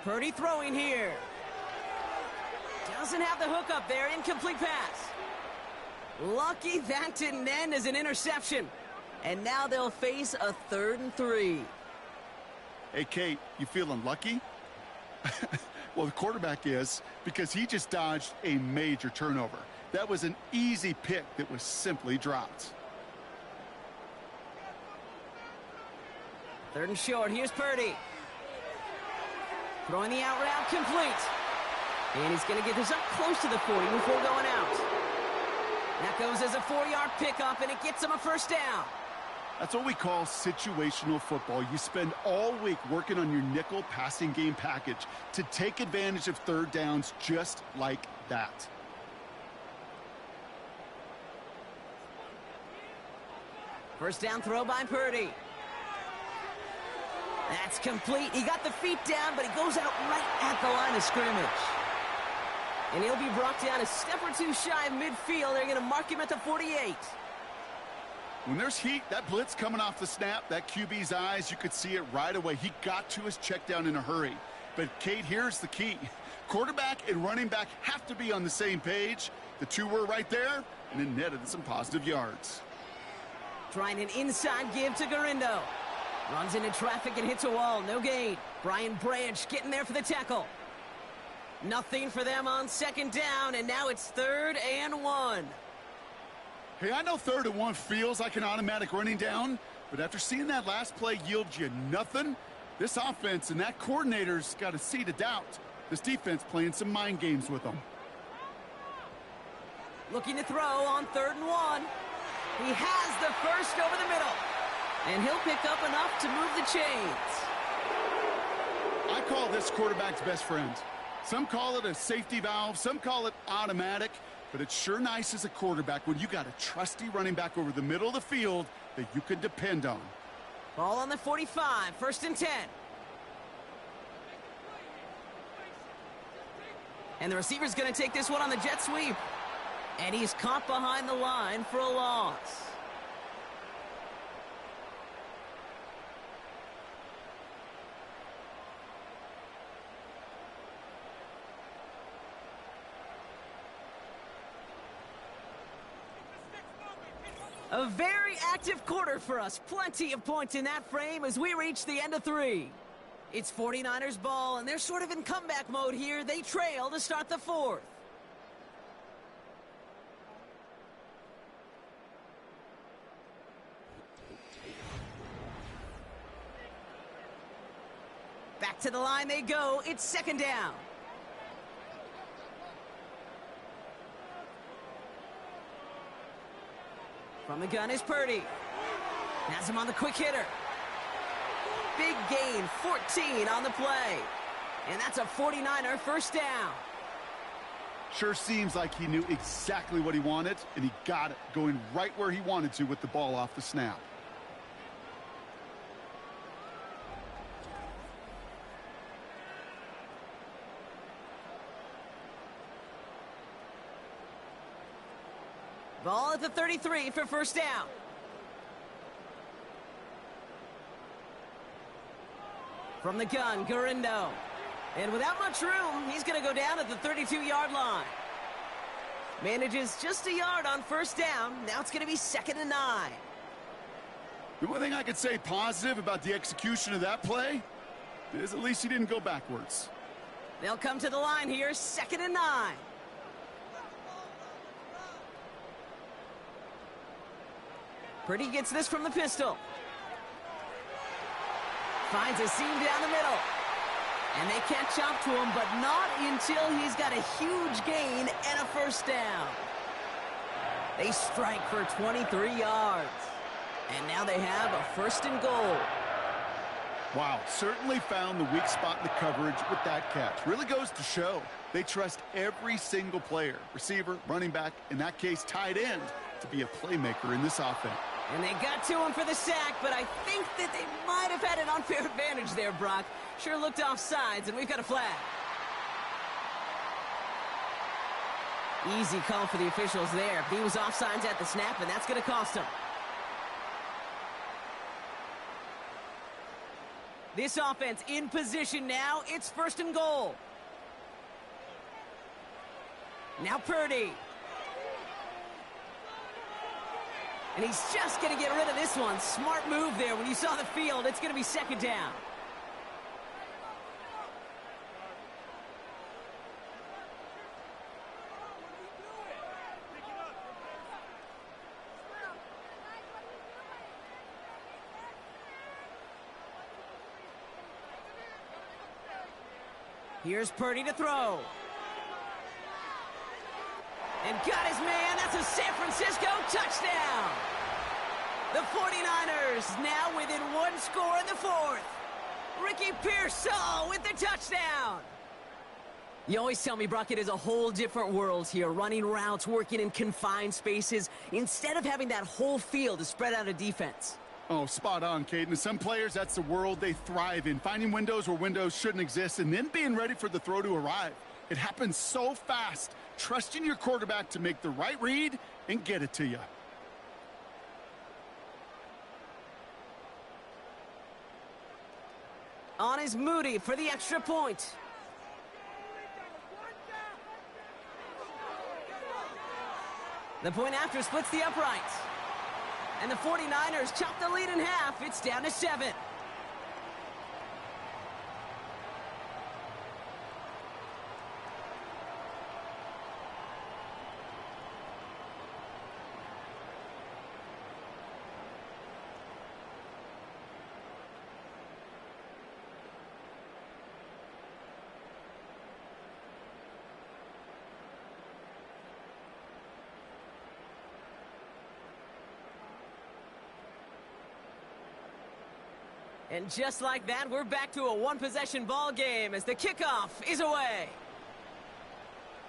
Speaker 2: Purdy throwing here. Doesn't have the hook up there. Incomplete pass. Lucky that didn't end as an interception. And now they'll face a 3rd and 3.
Speaker 3: Hey, Kate, you feeling lucky? Well, the quarterback is, because he just dodged a major turnover. That was an easy pick that was simply dropped.
Speaker 2: 3rd and short. Here's Purdy. Throwing the out route complete. And he's going to get this up close to the 40 before going out. That goes as a 4-yard pickup, and it gets him a 1st down.
Speaker 3: That's what we call situational football. You spend all week working on your nickel passing game package to take advantage of 3rd downs just like that.
Speaker 2: First down throw by Purdy. That's complete. He got the feet down, but he goes out right at the line of scrimmage. And he'll be brought down a step or two shy of midfield. They're going to mark him at the 48.
Speaker 3: When there's heat, that blitz coming off the snap, that QB's eyes, you could see it right away. He got to his check down in a hurry. But, Kate, here's the key. Quarterback and running back have to be on the same page. The two were right there, and it netted some positive yards.
Speaker 2: Trying an inside give to Garindo. Runs into traffic and hits a wall. No gain. Brian Branch getting there for the tackle. Nothing for them on 2nd down, and now it's 3rd and 1.
Speaker 3: Hey, I know 3rd and 1 feels like an automatic running down, but after seeing that last play yield you nothing, this offense and that coordinator's got a seed of doubt. This defense playing some mind games with them.
Speaker 2: Looking to throw on 3rd and 1. He has the first over the middle, and he'll pick up enough to move the chains.
Speaker 3: I call this quarterback's best friend. Some call it a safety valve, some call it automatic, but it's sure nice as a quarterback when you got a trusty running back over the middle of the field that you can depend on.
Speaker 2: Ball on the 45, 1st and 10. And the receiver's going to take this one on the jet sweep. And he's caught behind the line for a loss. A very active quarter for us. Plenty of points in that frame as we reach the end of 3. It's 49ers ball, and they're sort of in comeback mode here. They trail to start the 4th. Back to the line they go. It's second down. From the gun is Purdy. Has him on the quick hitter. Big gain, 14 on the play. And that's a 49er first down.
Speaker 3: Sure seems like he knew exactly what he wanted, and he got it, going right where he wanted to with the ball off the snap.
Speaker 2: Ball at the 33 for first down. From the gun, Garindo. And without much room, he's going to go down at the 32-yard line. Manages just a yard on first down. Now it's going to be 2nd and 9.
Speaker 3: The one thing I could say positive about the execution of that play is at least he didn't go backwards.
Speaker 2: They'll come to the line here, 2nd and 9. Purdy gets this from the pistol. Finds a seam down the middle. And they can't chop to him, but not until he's got a huge gain and a first down. They strike for 23 yards. And now they have a 1st and goal.
Speaker 3: Wow, certainly found the weak spot in the coverage with that catch. Really goes to show they trust every single player, receiver, running back, in that case tight end, to be a playmaker in this offense.
Speaker 2: And they got to him for the sack, but I think that they might have had an unfair advantage there, Brock. Sure looked off sides, and we've got a flag. Easy call for the officials there. He was offsides at the snap, and that's going to cost him. This offense in position now. It's 1st and goal. Now Purdy. And he's just going to get rid of this one. Smart move there. When you saw the field, it's going to be 2nd down. Here's Purdy to throw. And got his man. That's a San Francisco touchdown. The 49ers now within 1 score in the 4th. Ricky Pearsall with the touchdown. You always tell me, Brock, it is a whole different world here. Running routes, working in confined spaces, instead of having that whole field to spread out a defense.
Speaker 3: Oh, spot on, Caden. Some players, that's the world they thrive in. Finding windows where windows shouldn't exist and then being ready for the throw to arrive. It happens so fast. Trusting your quarterback to make the right read and get it to you.
Speaker 2: On is Moody for the extra point. The point after splits the uprights. And the 49ers chop the lead in half. It's down to 7. And just like that, we're back to a one-possession ball game as the kickoff is away.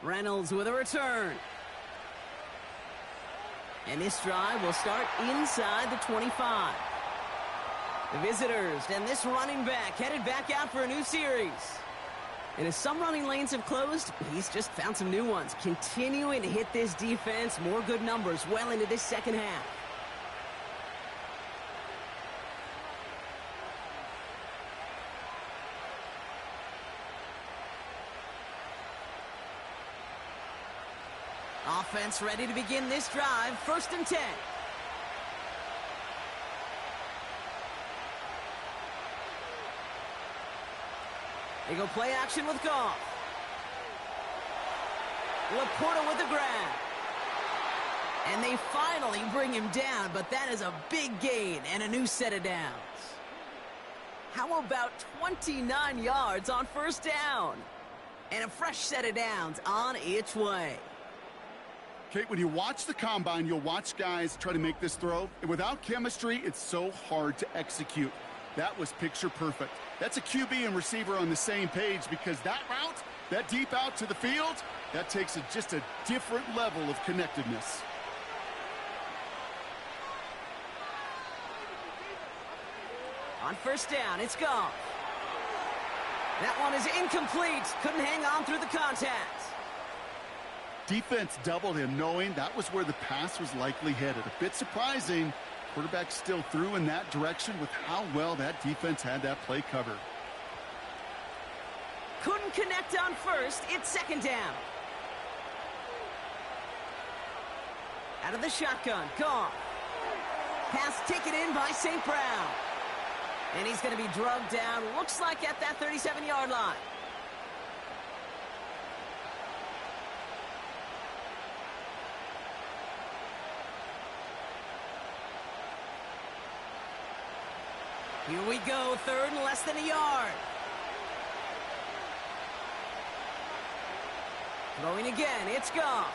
Speaker 2: Reynolds with a return. And this drive will start inside the 25. The visitors and this running back headed back out for a new series. And as some running lanes have closed, he's just found some new ones. Continuing to hit this defense, more good numbers well into this second half. Offense ready to begin this drive. 1st and 10. They go play action with Goff. Laporta with the grab. And they finally bring him down, but that is a big gain and a new set of downs. How about 29 yards on first down? And a fresh set of downs on its way.
Speaker 3: Kate, when you watch the combine, you'll watch guys try to make this throw. And without chemistry, it's so hard to execute. That was picture perfect. That's a QB and receiver on the same page, because that route, that deep out to the field, that takes just a different level of connectedness.
Speaker 2: On first down, it's gone. That one is incomplete. Couldn't hang on through the contact.
Speaker 3: Defense doubled him, knowing that was where the pass was likely headed. A bit surprising. Quarterback still threw in that direction with how well that defense had that play covered.
Speaker 2: Couldn't connect on first. It's second down. Out of the shotgun. Gone. Pass taken in by St. Brown. And he's going to be drugged down, looks like at that 37-yard line. Here we go, third and less than a yard. Throwing again, it's Goff.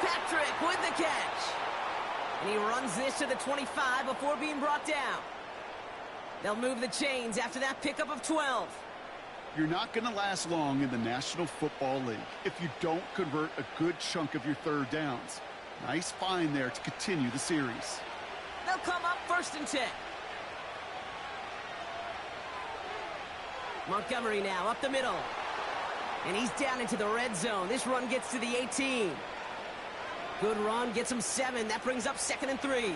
Speaker 2: Patrick with the catch. And he runs this to the 25 before being brought down. They'll move the chains after that pickup of 12.
Speaker 3: You're not going to last long in the National Football League if you don't convert a good chunk of your third downs. Nice find there to continue the series.
Speaker 2: They'll come up first and 10. Montgomery now up the middle. And he's down into the red zone. This run gets to the 18. Good run, gets him 7. That brings up second and 3.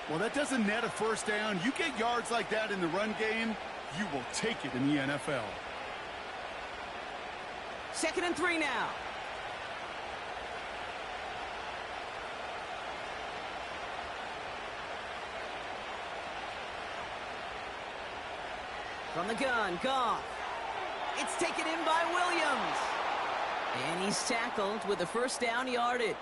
Speaker 3: Well, that doesn't net a first down. You get yards like that in the run game, you will take it in the NFL.
Speaker 2: Second and 3 now. From the gun, Goff. It's taken in by Williams. And he's tackled with the first down yardage.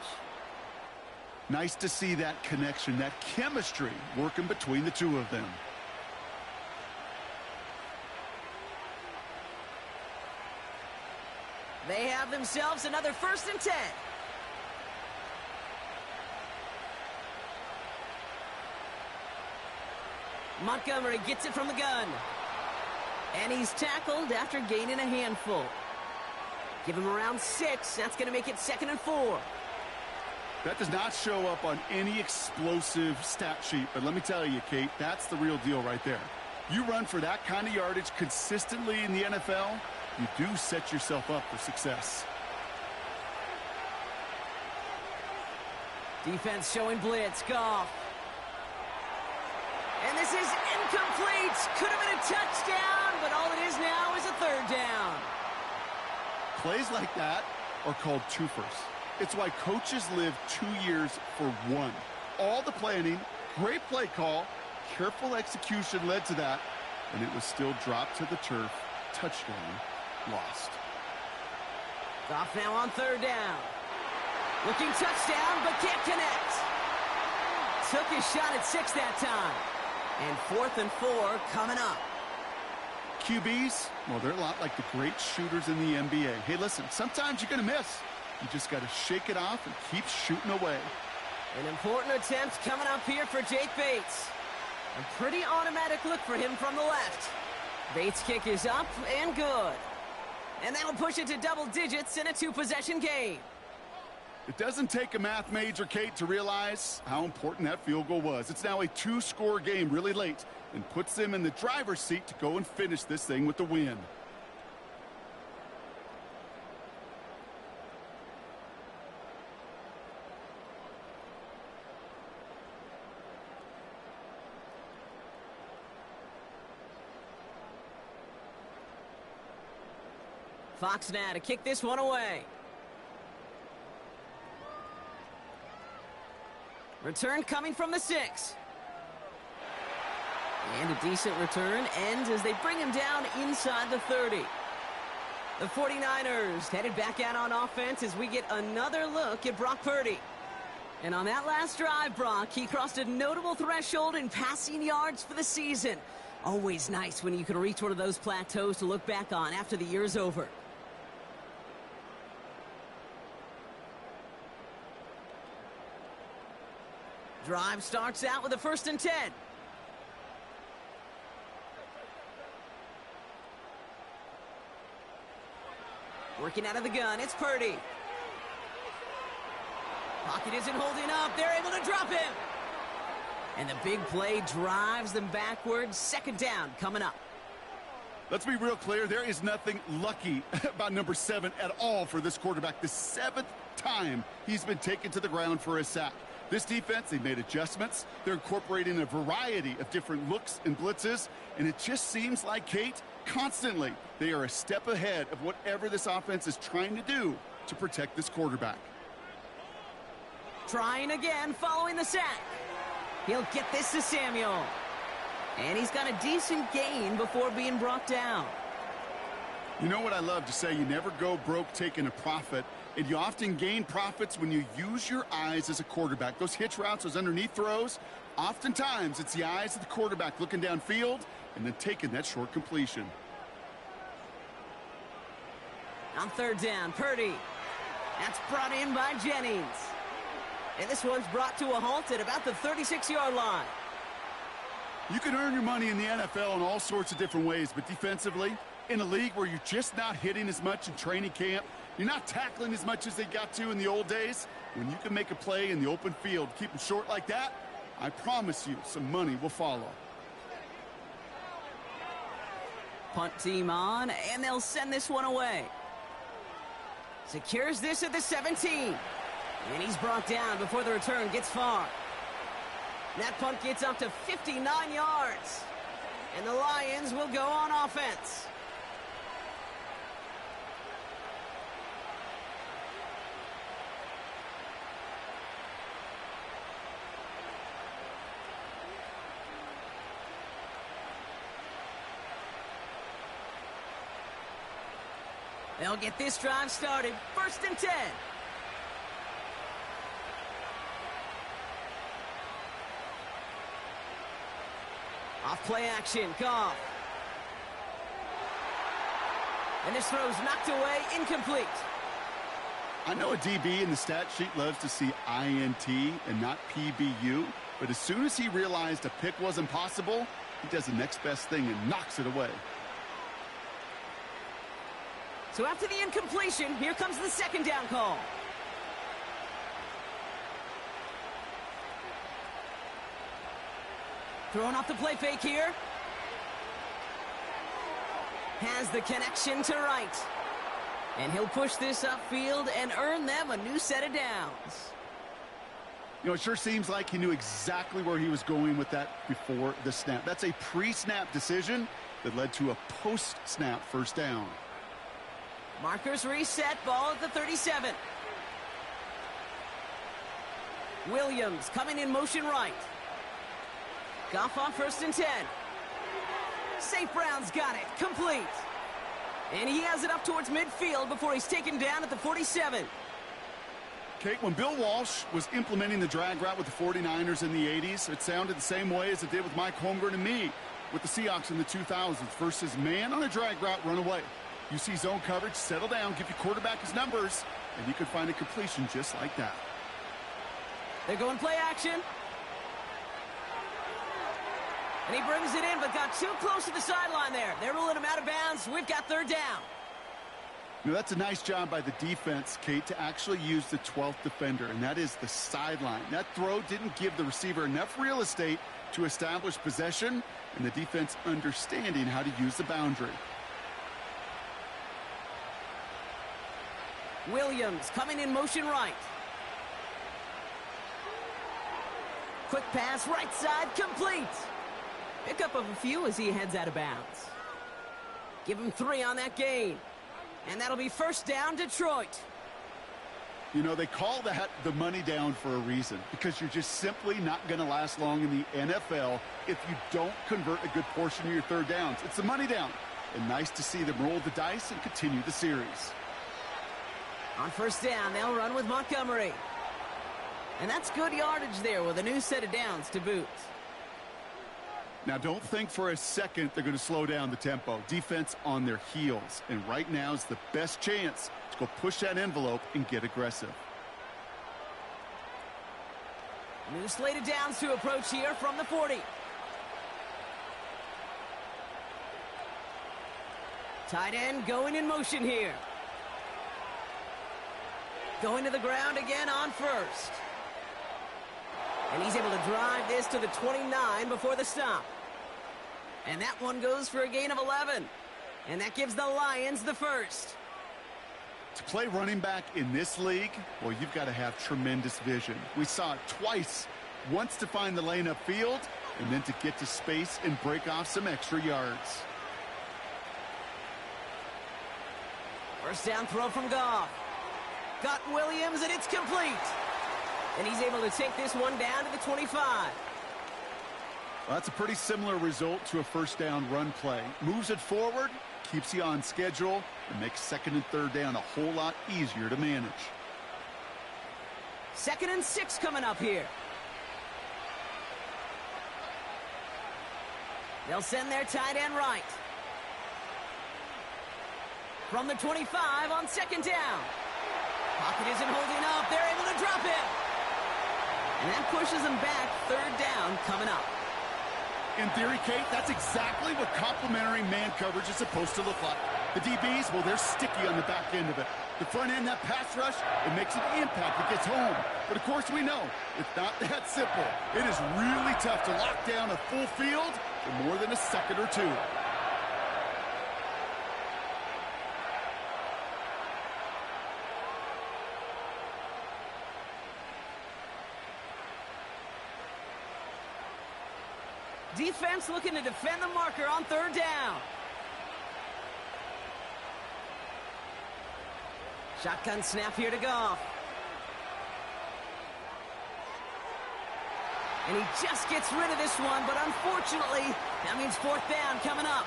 Speaker 3: Nice to see that connection, that chemistry working between the two of them.
Speaker 2: They have themselves another first and 10. Montgomery gets it from the gun. And he's tackled after gaining a handful. Give him around 6. That's going to make it second and 4.
Speaker 3: That does not show up on any explosive stat sheet, but let me tell you, Kate, that's the real deal right there. You run for that kind of yardage consistently in the NFL, you do set yourself up for success.
Speaker 2: Defense showing blitz. Goff. And this is incomplete. Could have been a touchdown, but all it is now is a third down.
Speaker 3: Plays like that are called twofers. It's why coaches live 2 years for one. All the planning, great play call, careful execution led to that, and it was still dropped to the turf. Touchdown lost.
Speaker 2: Goff now on third down. Looking touchdown, but can't connect. Took his shot at 6 that time. And 4th and 4 coming up.
Speaker 3: QBs, well, they're a lot like the great shooters in the NBA. Hey, listen, sometimes you're going to miss. You just got to shake it off and keep shooting away.
Speaker 2: An important attempt coming up here for Jake Bates. A pretty automatic look for him from the left. Bates' kick is up and good. And that'll push it to double digits in a 2-possession game.
Speaker 3: It doesn't take a math major, Kate, to realize how important that field goal was. It's now a 2-score game really late and puts them in the driver's seat to go and finish this thing with the win.
Speaker 2: Fox now to kick this one away. Return coming from the 6. And a decent return ends as they bring him down inside the 30. The 49ers headed back out on offense as we get another look at Brock Purdy. And on that last drive, Brock, he crossed a notable threshold in passing yards for the season. Always nice when you can reach one of those plateaus to look back on after the year's over. Drive starts out with a 1st and 10. Working out of the gun, it's Purdy. Pocket isn't holding up. They're able to drop him. And the big play drives them backwards. 2nd down coming up.
Speaker 3: Let's be real clear. There is nothing lucky about number 7 at all for this quarterback. The 7th time he's been taken to the ground for a sack. This defense, they've made adjustments. They're incorporating a variety of different looks and blitzes. And it just seems like, Kate, constantly they are a step ahead of whatever this offense is trying to do to protect this quarterback.
Speaker 2: Trying again following the sack. He'll get this to Samuel. And he's got a decent gain before being brought down.
Speaker 3: You know what I love to say? You never go broke taking a profit. And you often gain profits when you use your eyes as a quarterback. Those hitch routes, those underneath throws, oftentimes it's the eyes of the quarterback looking downfield and then taking that short completion.
Speaker 2: On 3rd down, Purdy. That's brought in by Jennings. And this one's brought to a halt at about the 36-yard line.
Speaker 3: You can earn your money in the NFL in all sorts of different ways, but defensively, in a league where you're just not hitting as much in training camp, you're not tackling as much as they got to in the old days, when you can make a play in the open field, keep them short like that, I promise you some money will follow.
Speaker 2: Punt team on, and they'll send this one away. Secures this at the 17. And he's brought down before the return gets far. That punt gets up to 59 yards. And the Lions will go on offense. They'll get this drive started. 1st and 10. Off play action, Goff. And this throw's knocked away, incomplete.
Speaker 3: I know a DB in the stat sheet loves to see INT and not PBU, but as soon as he realized a pick wasn't possible, he does the next best thing and knocks it away.
Speaker 2: So after the incompletion, here comes the 2nd down call. Throwing off the play fake here. Has the connection to right. And he'll push this upfield and earn them a new set of downs.
Speaker 3: You know, it sure seems like he knew exactly where he was going with that before the snap. That's a pre-snap decision that led to a post-snap 1st down.
Speaker 2: Markers reset, ball at the 37. Williams coming in motion right. Goff on 1st and 10. St. Brown's got it. Complete. And he has it up towards midfield before he's taken down at the 47.
Speaker 3: Kate, when Bill Walsh was implementing the drag route with the 49ers in the 80s, it sounded the same way as it did with Mike Holmgren and me with the Seahawks in the 2000s versus man on a drag route, run away. You see zone coverage, settle down, give your quarterback his numbers, and you can find a completion just like that.
Speaker 2: They're going play action. And he brings it in, but got too close to the sideline there. They're ruling him out of bounds. We've got 3rd down.
Speaker 3: You know, that's a nice job by the defense, Kate, to actually use the 12th defender, and that is the sideline. That throw didn't give the receiver enough real estate to establish possession, and the defense understanding how to use the boundary.
Speaker 2: Williams coming in motion right. Quick pass, right side, complete. Pickup of a few as he heads out of bounds. Give him 3 on that gain. And that'll be 1st down, Detroit.
Speaker 3: You know, they call that the money down for a reason, because you're just simply not going to last long in the NFL if you don't convert a good portion of your 3rd downs. It's the money down. And nice to see them roll the dice and continue the series.
Speaker 2: On 1st down, they'll run with Montgomery. And that's good yardage there with a new set of downs to boot.
Speaker 3: Now, don't think for a second they're going to slow down the tempo. Defense on their heels. And right now is the best chance to go push that envelope and get aggressive.
Speaker 2: New slated downs to approach here from the 40. Tight end going in motion here. Going to the ground again on first. And he's able to drive this to the 29 before the stop. And that one goes for a gain of 11. And that gives the Lions the first.
Speaker 3: To play running back in this league, well, you've got to have tremendous vision. We saw it twice. Once to find the lane upfield, and then to get to space and break off some extra yards.
Speaker 2: First down throw from Goff. Got Williams, and it's complete. And he's able to take this one down to the 25.
Speaker 3: Well, that's a pretty similar result to a first down run play. Moves it forward, keeps you on schedule, and makes second and third down a whole lot easier to manage.
Speaker 2: 2nd and 6 coming up here. They'll send their tight end right. From the 25 on 2nd down. Pocket isn't holding up. They're able to drop it. And that pushes them back. 3rd down coming up.
Speaker 3: In theory, Kate, that's exactly what complementary man coverage is supposed to look like. The DBs, well, they're sticky on the back end of it. The front end, that pass rush, it makes an impact. It gets home. But, of course, we know it's not that simple. It is really tough to lock down a full field for more than a second or two.
Speaker 2: Defense looking to defend the marker on 3rd down. Shotgun snap here to Goff. And he just gets rid of this one, but unfortunately, that means 4th down coming up.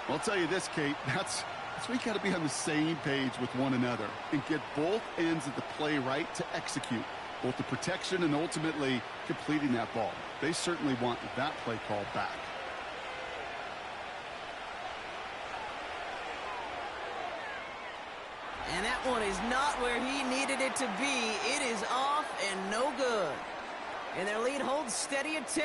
Speaker 3: I'll tell you this, Kate, that's where you got to be on the same page with one another and get both ends of the play right to execute, both the protection and ultimately completing that ball. They certainly want that play call back.
Speaker 2: And that one is not where he needed it to be. It is off and no good. And their lead holds steady at 10.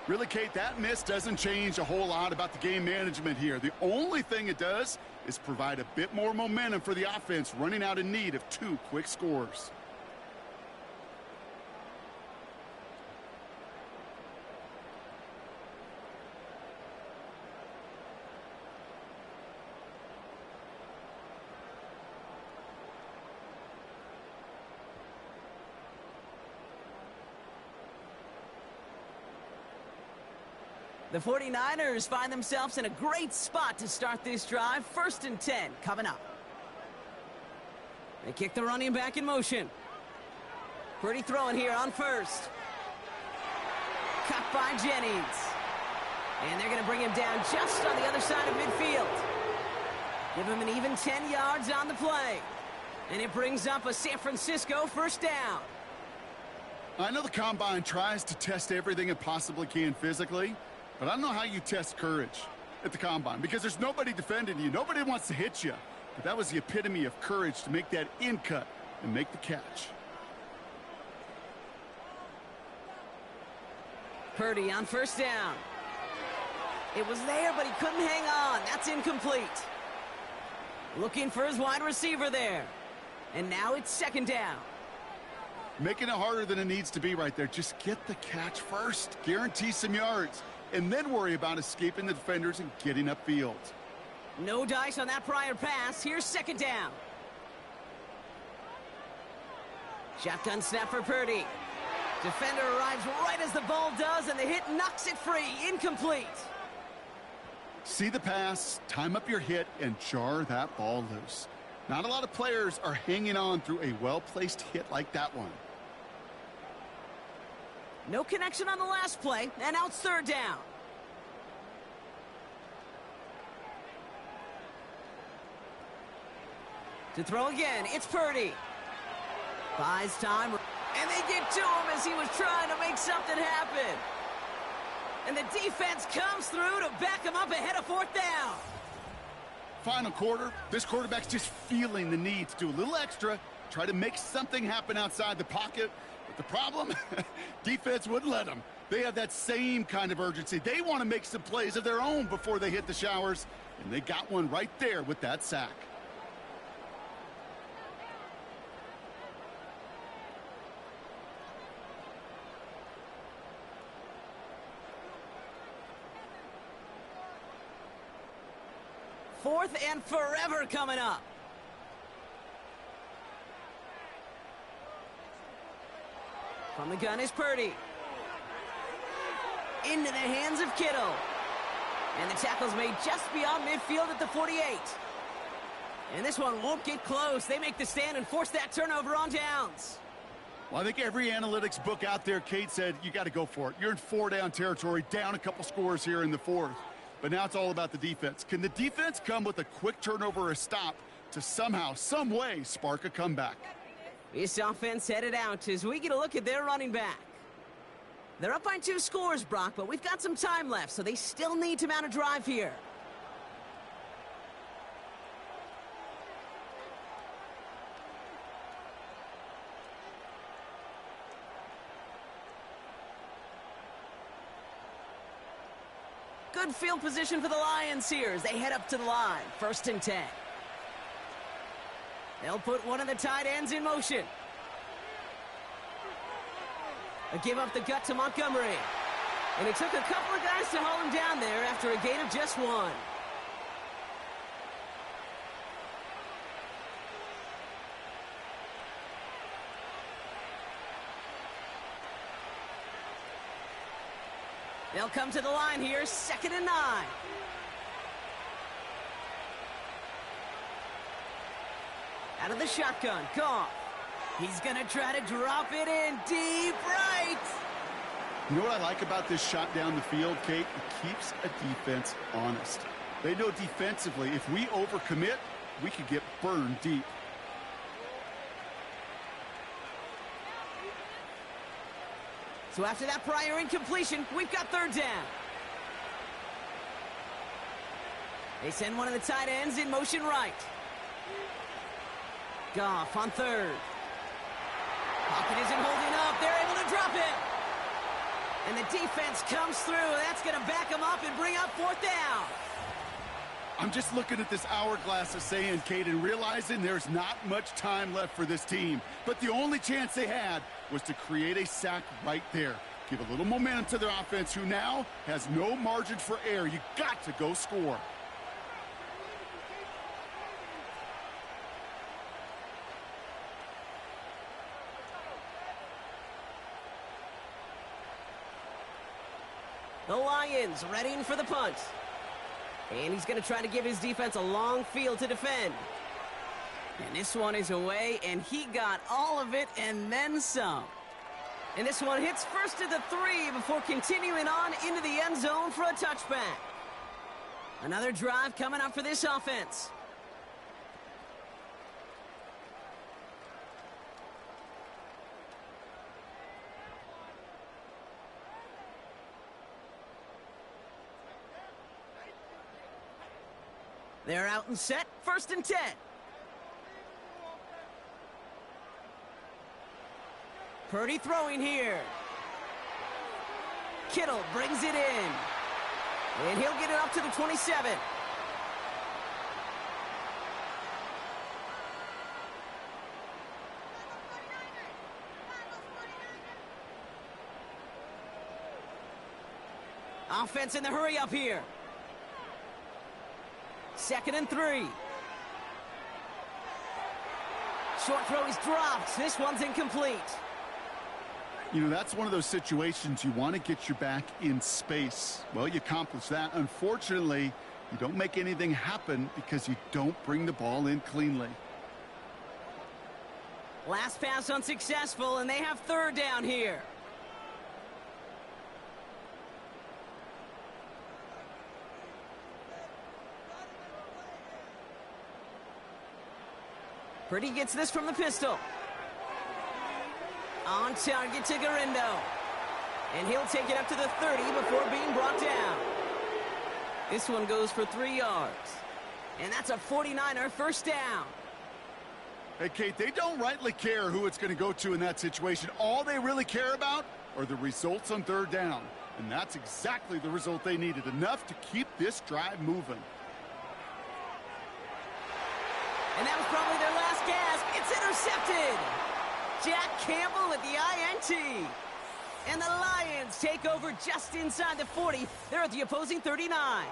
Speaker 3: Really, Kate, that miss doesn't change a whole lot about the game management here. The only thing it does is provide a bit more momentum for the offense running out in need of 2 quick scores.
Speaker 2: The 49ers find themselves in a great spot to start this drive. 1st and 10 coming up. They kick the running back in motion. Pretty throwing here on first. Cut by Jennings. And they're going to bring him down just on the other side of midfield. Give him an even 10 yards on the play. And it brings up a San Francisco 1st down.
Speaker 3: I know the Combine tries to test everything it possibly can physically, but I don't know how you test courage at the Combine because there's nobody defending you. Nobody wants to hit you. But that was the epitome of courage to make that in cut and make the catch.
Speaker 2: Purdy on 1st down. It was there, but he couldn't hang on. That's incomplete. Looking for his wide receiver there. And now it's 2nd down.
Speaker 3: Making it harder than it needs to be right there. Just get the catch first. Guarantee some yards. And then worry about escaping the defenders and getting upfield.
Speaker 2: No dice on that prior pass. Here's 2nd down. Shotgun snap for Purdy. Defender arrives right as the ball does, and the hit knocks it free. Incomplete.
Speaker 3: See the pass, time up your hit, and jar that ball loose. Not a lot of players are hanging on through a well-placed hit like that one.
Speaker 2: No connection on the last play, and now it's 3rd down. To throw again, it's Purdy. Buys time, and they get to him as he was trying to make something happen. And the defense comes through to back them up ahead of 4th down.
Speaker 3: Final quarter, this quarterback's just feeling the need to do a little extra, try to make something happen outside the pocket. But the problem, defense wouldn't let them. They have that same kind of urgency. They want to make some plays of their own before they hit the showers, and they got one right there with that sack.
Speaker 2: Fourth and forever coming up. From the gun is Purdy. Into the hands of Kittle. And the tackle's made just beyond midfield at the 48. And this one won't get close. They make the stand and force that turnover on downs.
Speaker 3: Well, I think every analytics book out there, Kate, said you got to go for it. You're in 4-down territory, down a couple scores here in the 4th. But now it's all about the defense. Can the defense come with a quick turnover or a stop to somehow, some way, spark a comeback?
Speaker 2: This offense headed out as we get a look at their running back. They're up by 2 scores, Brock, but we've got some time left, so they still need to mount a drive here. Good field position for the Lions here as they head up to the line. 1st and 10. They'll put one of the tight ends in motion. A give up the gut to Montgomery. And it took a couple of guys to hold him down there after a gain of just 1. They'll come to the line here, 2nd and 9. Out of the shotgun, Goff. He's going to try to drop it in deep right.
Speaker 3: You know what I like about this shot down the field, Kate? It keeps a defense honest. They know defensively, if we overcommit, we could get burned deep.
Speaker 2: So after that prior incompletion, we've got 3rd down. They send one of the tight ends in motion right. Goff on 3rd. Pocket isn't holding up. They're able to drop it. And the defense comes through. That's going to back them up and bring up 4th down.
Speaker 3: I'm just looking at this hourglass of saying, Kate, and realizing there's not much time left for this team. But the only chance they had was to create a sack right there. Give a little momentum to their offense, who now has no margin for error. You got to go score.
Speaker 2: The Lions readying for the punt. And he's going to try to give his defense a long field to defend. And this one is away, and he got all of it and then some. And this one hits first to the 3 before continuing on into the end zone for a touchback. Another drive coming up for this offense. They're out and set, 1st and 10. Purdy throwing here. Kittle brings it in. And he'll get it up to the 27. Offense in the hurry up here. 2nd and 3. Short throw is dropped. This one's incomplete.
Speaker 3: You know, that's one of those situations you want to get your back in space. Well, you accomplish that. Unfortunately, you don't make anything happen because you don't bring the ball in cleanly.
Speaker 2: Last pass unsuccessful, and they have 3rd down here. Purdy gets this from the pistol. On target to Garindo. And he'll take it up to the 30 before being brought down. This one goes for 3 yards. And that's a 49er first down.
Speaker 3: Hey, Kate, they don't rightly care who it's going to go to in that situation. All they really care about are the results on third down. And that's exactly the result they needed. Enough to keep this drive moving.
Speaker 2: And that was probably their last gasp. It's intercepted. Jack Campbell at the INT. And the Lions take over just inside the 40. They're at the opposing 39.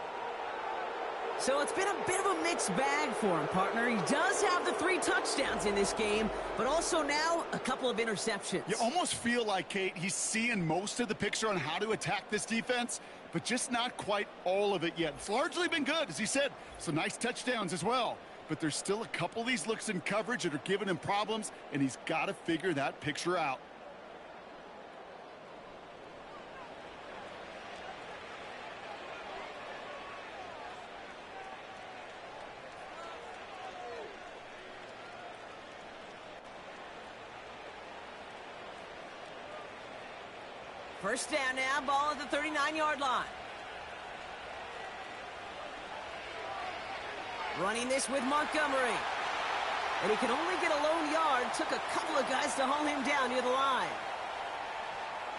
Speaker 2: So it's been a bit of a mixed bag for him, partner. He does have the 3 touchdowns in this game, but also now a couple of interceptions.
Speaker 3: You almost feel like, Kate, he's seeing most of the picture on how to attack this defense, but just not quite all of it yet. It's largely been good, as he said. Some nice touchdowns as well. But there's still a couple of these looks in coverage that are giving him problems, and he's got to figure that picture out.
Speaker 2: First down now, ball at the 39-yard line. Running this with Montgomery. And he could only get a lone yard. Took a couple of guys to haul him down near the line.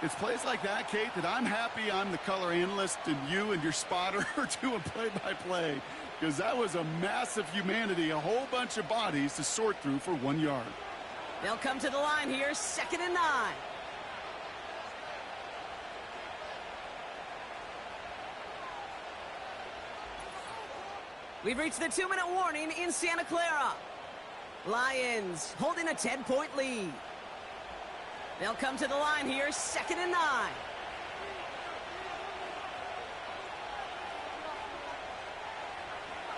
Speaker 3: It's plays like that, Kate, that I'm happy I'm the color analyst and you and your spotter are doing play-by-play. Because that was a massive humanity, a whole bunch of bodies to sort through for 1 yard.
Speaker 2: They'll come to the line here, 2nd and 9. We've reached the 2-minute warning in Santa Clara. Lions holding a 10-point lead. They'll come to the line here, 2nd and 9.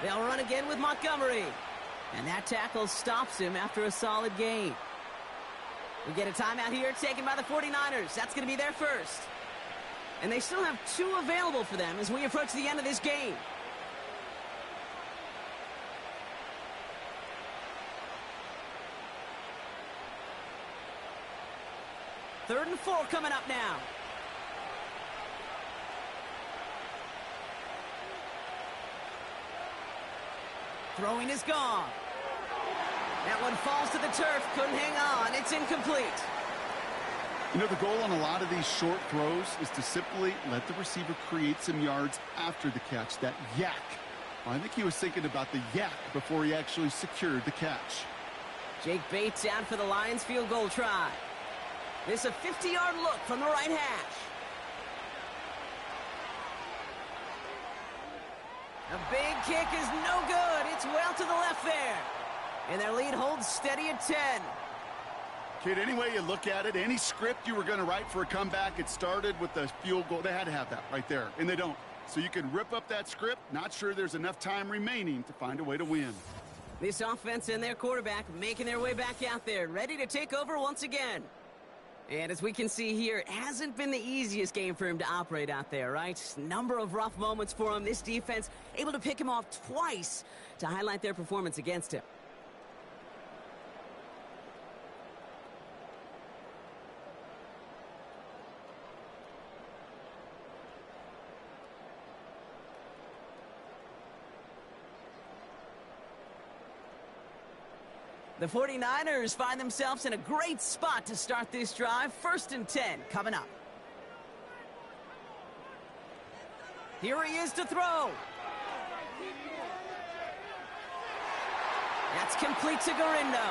Speaker 2: They'll run again with Montgomery. And that tackle stops him after a solid gain. We get a timeout here taken by the 49ers. That's going to be their first. And they still have 2 available for them as we approach the end of this game. Third and 4 coming up now. Throwing is gone. That one falls to the turf. Couldn't hang on. It's incomplete.
Speaker 3: You know, the goal on a lot of these short throws is to simply let the receiver create some yards after the catch, that yak. Well, I think he was thinking about the yak before he actually secured the catch.
Speaker 2: Jake Bates out for the Lions field goal try. This a 50-yard look from the right hash. A big kick is no good. It's well to the left there. And their lead holds steady at 10.
Speaker 3: Kid, any way you look at it, any script you were going to write for a comeback, it started with the field goal. They had to have that right there, and they don't. So you can rip up that script. Not sure there's enough time remaining to find a way to win.
Speaker 2: This offense and their quarterback making their way back out there, ready to take over once again. And as we can see here, it hasn't been the easiest game for him to operate out there, right? Number of rough moments for him. This defense able to pick him off twice to highlight their performance against him. The 49ers find themselves in a great spot to start this drive. 1st and 10 coming up. Here he is to throw. That's complete to Garindo.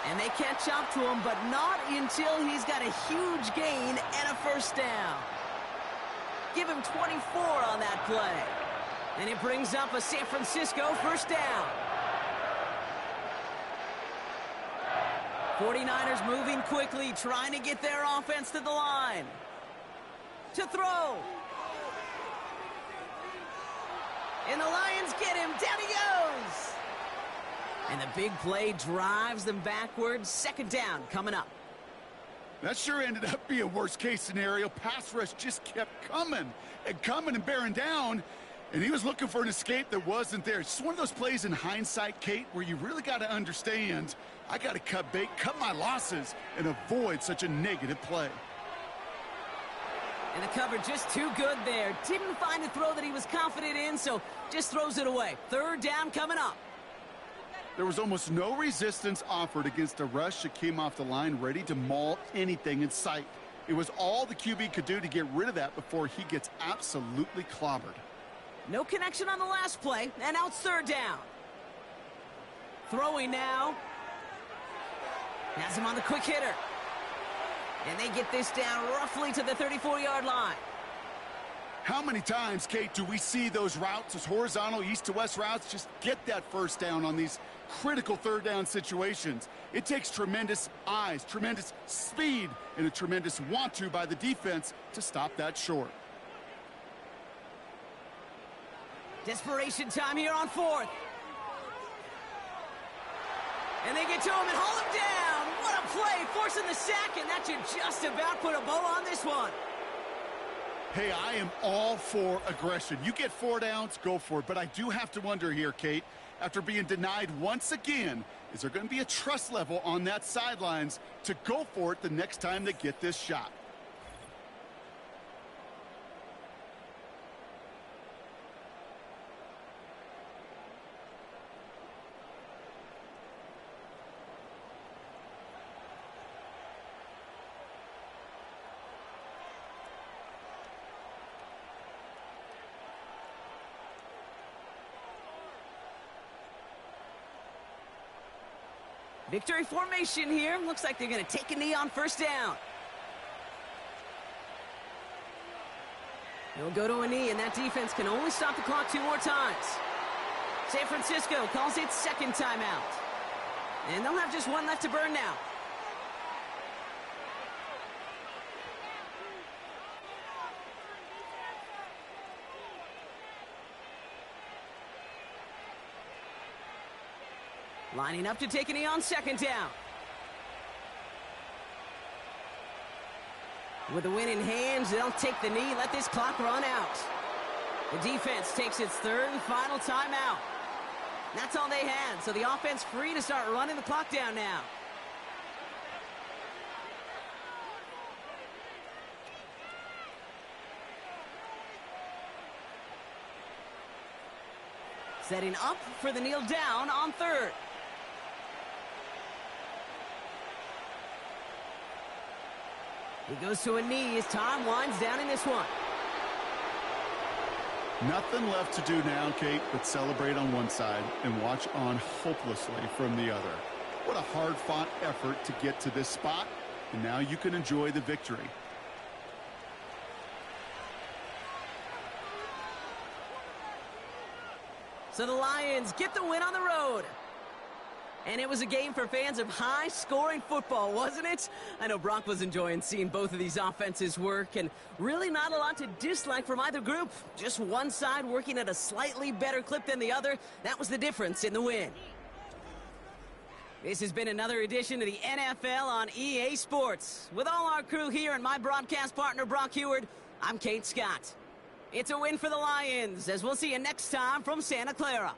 Speaker 2: And they catch up to him, but not until he's got a huge gain and a first down. Give him 24 on that play. And it brings up a San Francisco first down. 49ers moving quickly, trying to get their offense to the line. To throw. And the Lions get him. Down he goes. And the big play drives them backwards. 2nd down coming up.
Speaker 3: That sure ended up being a worst-case scenario. Pass rush just kept coming and bearing down. And he was looking for an escape that wasn't there. It's just one of those plays in hindsight, Kate, where you really got to understand, I got to cut bait, cut my losses, and avoid such a negative play.
Speaker 2: And the cover just too good there. Didn't find a throw that he was confident in, so just throws it away. Third down coming up.
Speaker 3: There was almost no resistance offered against a rush that came off the line ready to maul anything in sight. It was all the QB could do to get rid of that before he gets absolutely clobbered.
Speaker 2: No connection on the last play, and now it's third down. Throwing now. Has him on the quick hitter. And they get this down roughly to the 34-yard line.
Speaker 3: How many times, Kate, do we see those routes, those horizontal east-to-west routes, just get that first down on these critical third down situations? It takes tremendous eyes, tremendous speed, and a tremendous want-to by the defense to stop that short.
Speaker 2: Desperation time here on fourth. And they get to him and haul him down. What a play, forcing the sack, and that should just about put a bow on this one.
Speaker 3: Hey, I am all for aggression. You get 4 downs, go for it. But I do have to wonder here, Kate, after being denied once again, is there going to be a trust level on that sidelines to go for it the next time they get this shot?
Speaker 2: Victory formation here. Looks like they're going to take a knee on first down. He'll go to a knee, and that defense can only stop the clock 2 more times. San Francisco calls it second timeout. And they'll have just one left to burn now. Lining up to take a knee on second down. With the win in hands, they'll take the knee, let this clock run out. The defense takes its third and final timeout. That's all they had, so the offense free to start running the clock down now. Setting up for the kneel down on third. He goes to a knee as time winds down in this one.
Speaker 3: Nothing left to do now, Kate, but celebrate on one side and watch on hopelessly from the other. What a hard-fought effort to get to this spot, and now you can enjoy the victory.
Speaker 2: So the Lions get the win on the road. And it was a game for fans of high-scoring football, wasn't it? I know Brock was enjoying seeing both of these offenses work, and really not a lot to dislike from either group. Just one side working at a slightly better clip than the other. That was the difference in the win. This has been another edition of the NFL on EA Sports. With all our crew here and my broadcast partner, Brock Heward, I'm Kate Scott. It's a win for the Lions, as we'll see you next time from Santa Clara.